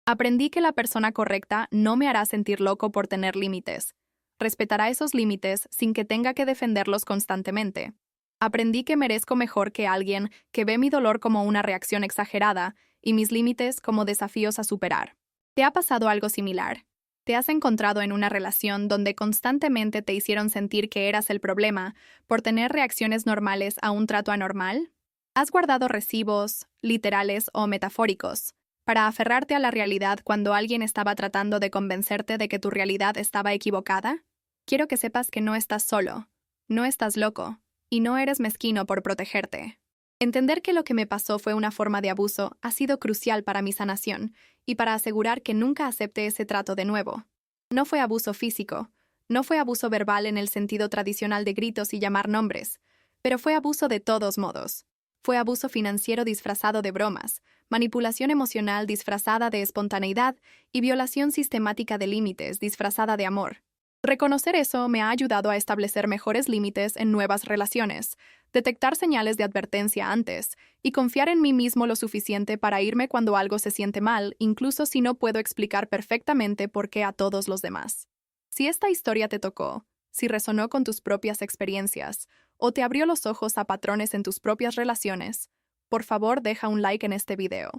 A: Aprendí que la persona correcta no me hará sentir loco por tener límites. Respetará esos límites sin que tenga que defenderlos constantemente. Aprendí que merezco mejor que alguien que ve mi dolor como una reacción exagerada y mis límites como desafíos a superar. ¿Te ha pasado algo similar? ¿Te has encontrado en una relación donde constantemente te hicieron sentir que eras el problema por tener reacciones normales a un trato anormal? ¿Has guardado recibos, literales o metafóricos, para aferrarte a la realidad cuando alguien estaba tratando de convencerte de que tu realidad estaba equivocada? Quiero que sepas que no estás solo, no estás loco, y no eres mezquino por protegerte. Entender que lo que me pasó fue una forma de abuso ha sido crucial para mi sanación y para asegurar que nunca acepte ese trato de nuevo. No fue abuso físico, no fue abuso verbal en el sentido tradicional de gritos y llamar nombres, pero fue abuso de todos modos. Fue abuso financiero disfrazado de bromas, manipulación emocional disfrazada de espontaneidad y violación sistemática de límites disfrazada de amor. Reconocer eso me ha ayudado a establecer mejores límites en nuevas relaciones, detectar señales de advertencia antes y confiar en mí mismo lo suficiente para irme cuando algo se siente mal, incluso si no puedo explicar perfectamente por qué a todos los demás. Si esta historia te tocó, si resonó con tus propias experiencias o te abrió los ojos a patrones en tus propias relaciones, por favor deja un like en este video.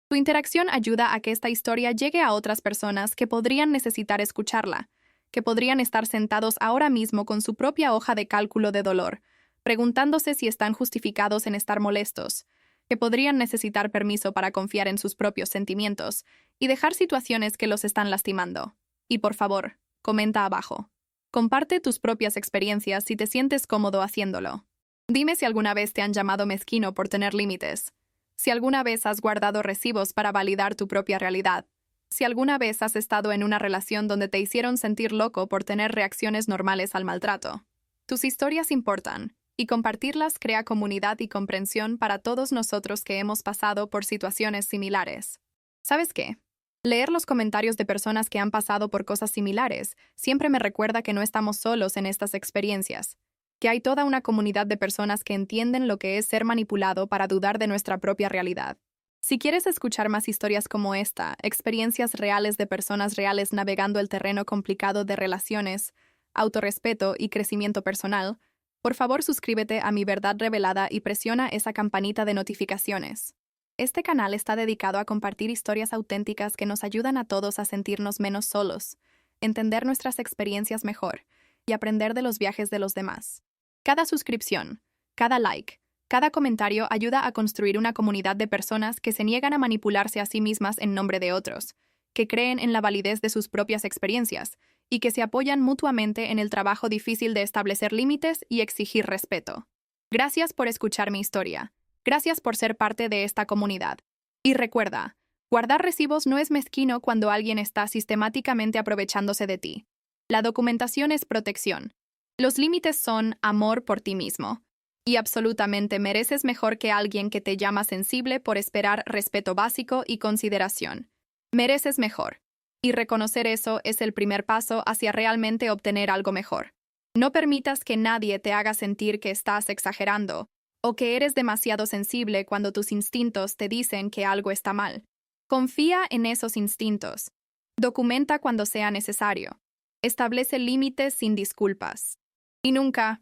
A: Tu interacción ayuda a que esta historia llegue a otras personas que podrían necesitar escucharla, que podrían estar sentados ahora mismo con su propia hoja de cálculo de dolor, preguntándose si están justificados en estar molestos, que podrían necesitar permiso para confiar en sus propios sentimientos y dejar situaciones que los están lastimando. Y por favor, comenta abajo. Comparte tus propias experiencias si te sientes cómodo haciéndolo. Dime si alguna vez te han llamado mezquino por tener límites, si alguna vez has guardado recibos para validar tu propia realidad, si alguna vez has estado en una relación donde te hicieron sentir loco por tener reacciones normales al maltrato. Tus historias importan, y compartirlas crea comunidad y comprensión para todos nosotros que hemos pasado por situaciones similares. ¿Sabes qué? Leer los comentarios de personas que han pasado por cosas similares siempre me recuerda que no estamos solos en estas experiencias, que hay toda una comunidad de personas que entienden lo que es ser manipulado para dudar de nuestra propia realidad. Si quieres escuchar más historias como esta, experiencias reales de personas reales navegando el terreno complicado de relaciones, autorrespeto y crecimiento personal, por favor suscríbete a Mi Verdad Revelada y presiona esa campanita de notificaciones. Este canal está dedicado a compartir historias auténticas que nos ayudan a todos a sentirnos menos solos, entender nuestras experiencias mejor y aprender de los viajes de los demás. Cada suscripción, cada like, cada comentario ayuda a construir una comunidad de personas que se niegan a manipularse a sí mismas en nombre de otros, que creen en la validez de sus propias experiencias y que se apoyan mutuamente en el trabajo difícil de establecer límites y exigir respeto. Gracias por escuchar mi historia. Gracias por ser parte de esta comunidad. Y recuerda, guardar recibos no es mezquino cuando alguien está sistemáticamente aprovechándose de ti. La documentación es protección. Los límites son amor por ti mismo. Y absolutamente mereces mejor que alguien que te llama sensible por esperar respeto básico y consideración. Mereces mejor. Y reconocer eso es el primer paso hacia realmente obtener algo mejor. No permitas que nadie te haga sentir que estás exagerando o que eres demasiado sensible cuando tus instintos te dicen que algo está mal. Confía en esos instintos. Documenta cuando sea necesario. Establece límites sin disculpas. Y nunca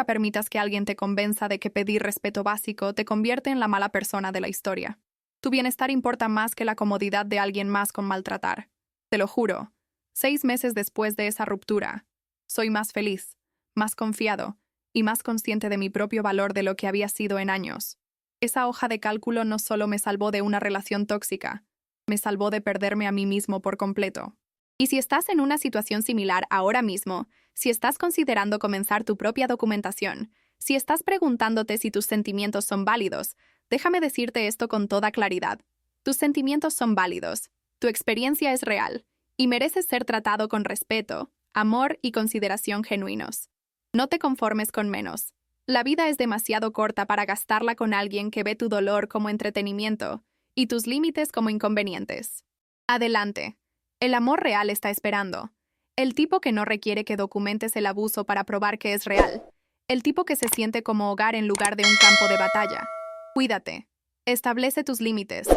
A: permitas que alguien te convenza de que pedir respeto básico te convierte en la mala persona de la historia. Tu bienestar importa más que la comodidad de alguien más con maltratar. Te lo juro, 6 meses después de esa ruptura, soy más feliz, más confiado y más consciente de mi propio valor de lo que había sido en años. Esa hoja de cálculo no solo me salvó de una relación tóxica, me salvó de perderme a mí mismo por completo. Y si estás en una situación similar ahora mismo, si estás considerando comenzar tu propia documentación, si estás preguntándote si tus sentimientos son válidos, déjame decirte esto con toda claridad. Tus sentimientos son válidos, tu experiencia es real, y mereces ser tratado con respeto, amor y consideración genuinos. No te conformes con menos. La vida es demasiado corta para gastarla con alguien que ve tu dolor como entretenimiento y tus límites como inconvenientes. Adelante. El amor real está esperando. El tipo que no requiere que documentes el abuso para probar que es real. El tipo que se siente como hogar en lugar de un campo de batalla. Cuídate. Establece tus límites.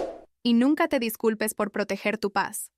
A: Y nunca te disculpes por proteger tu paz.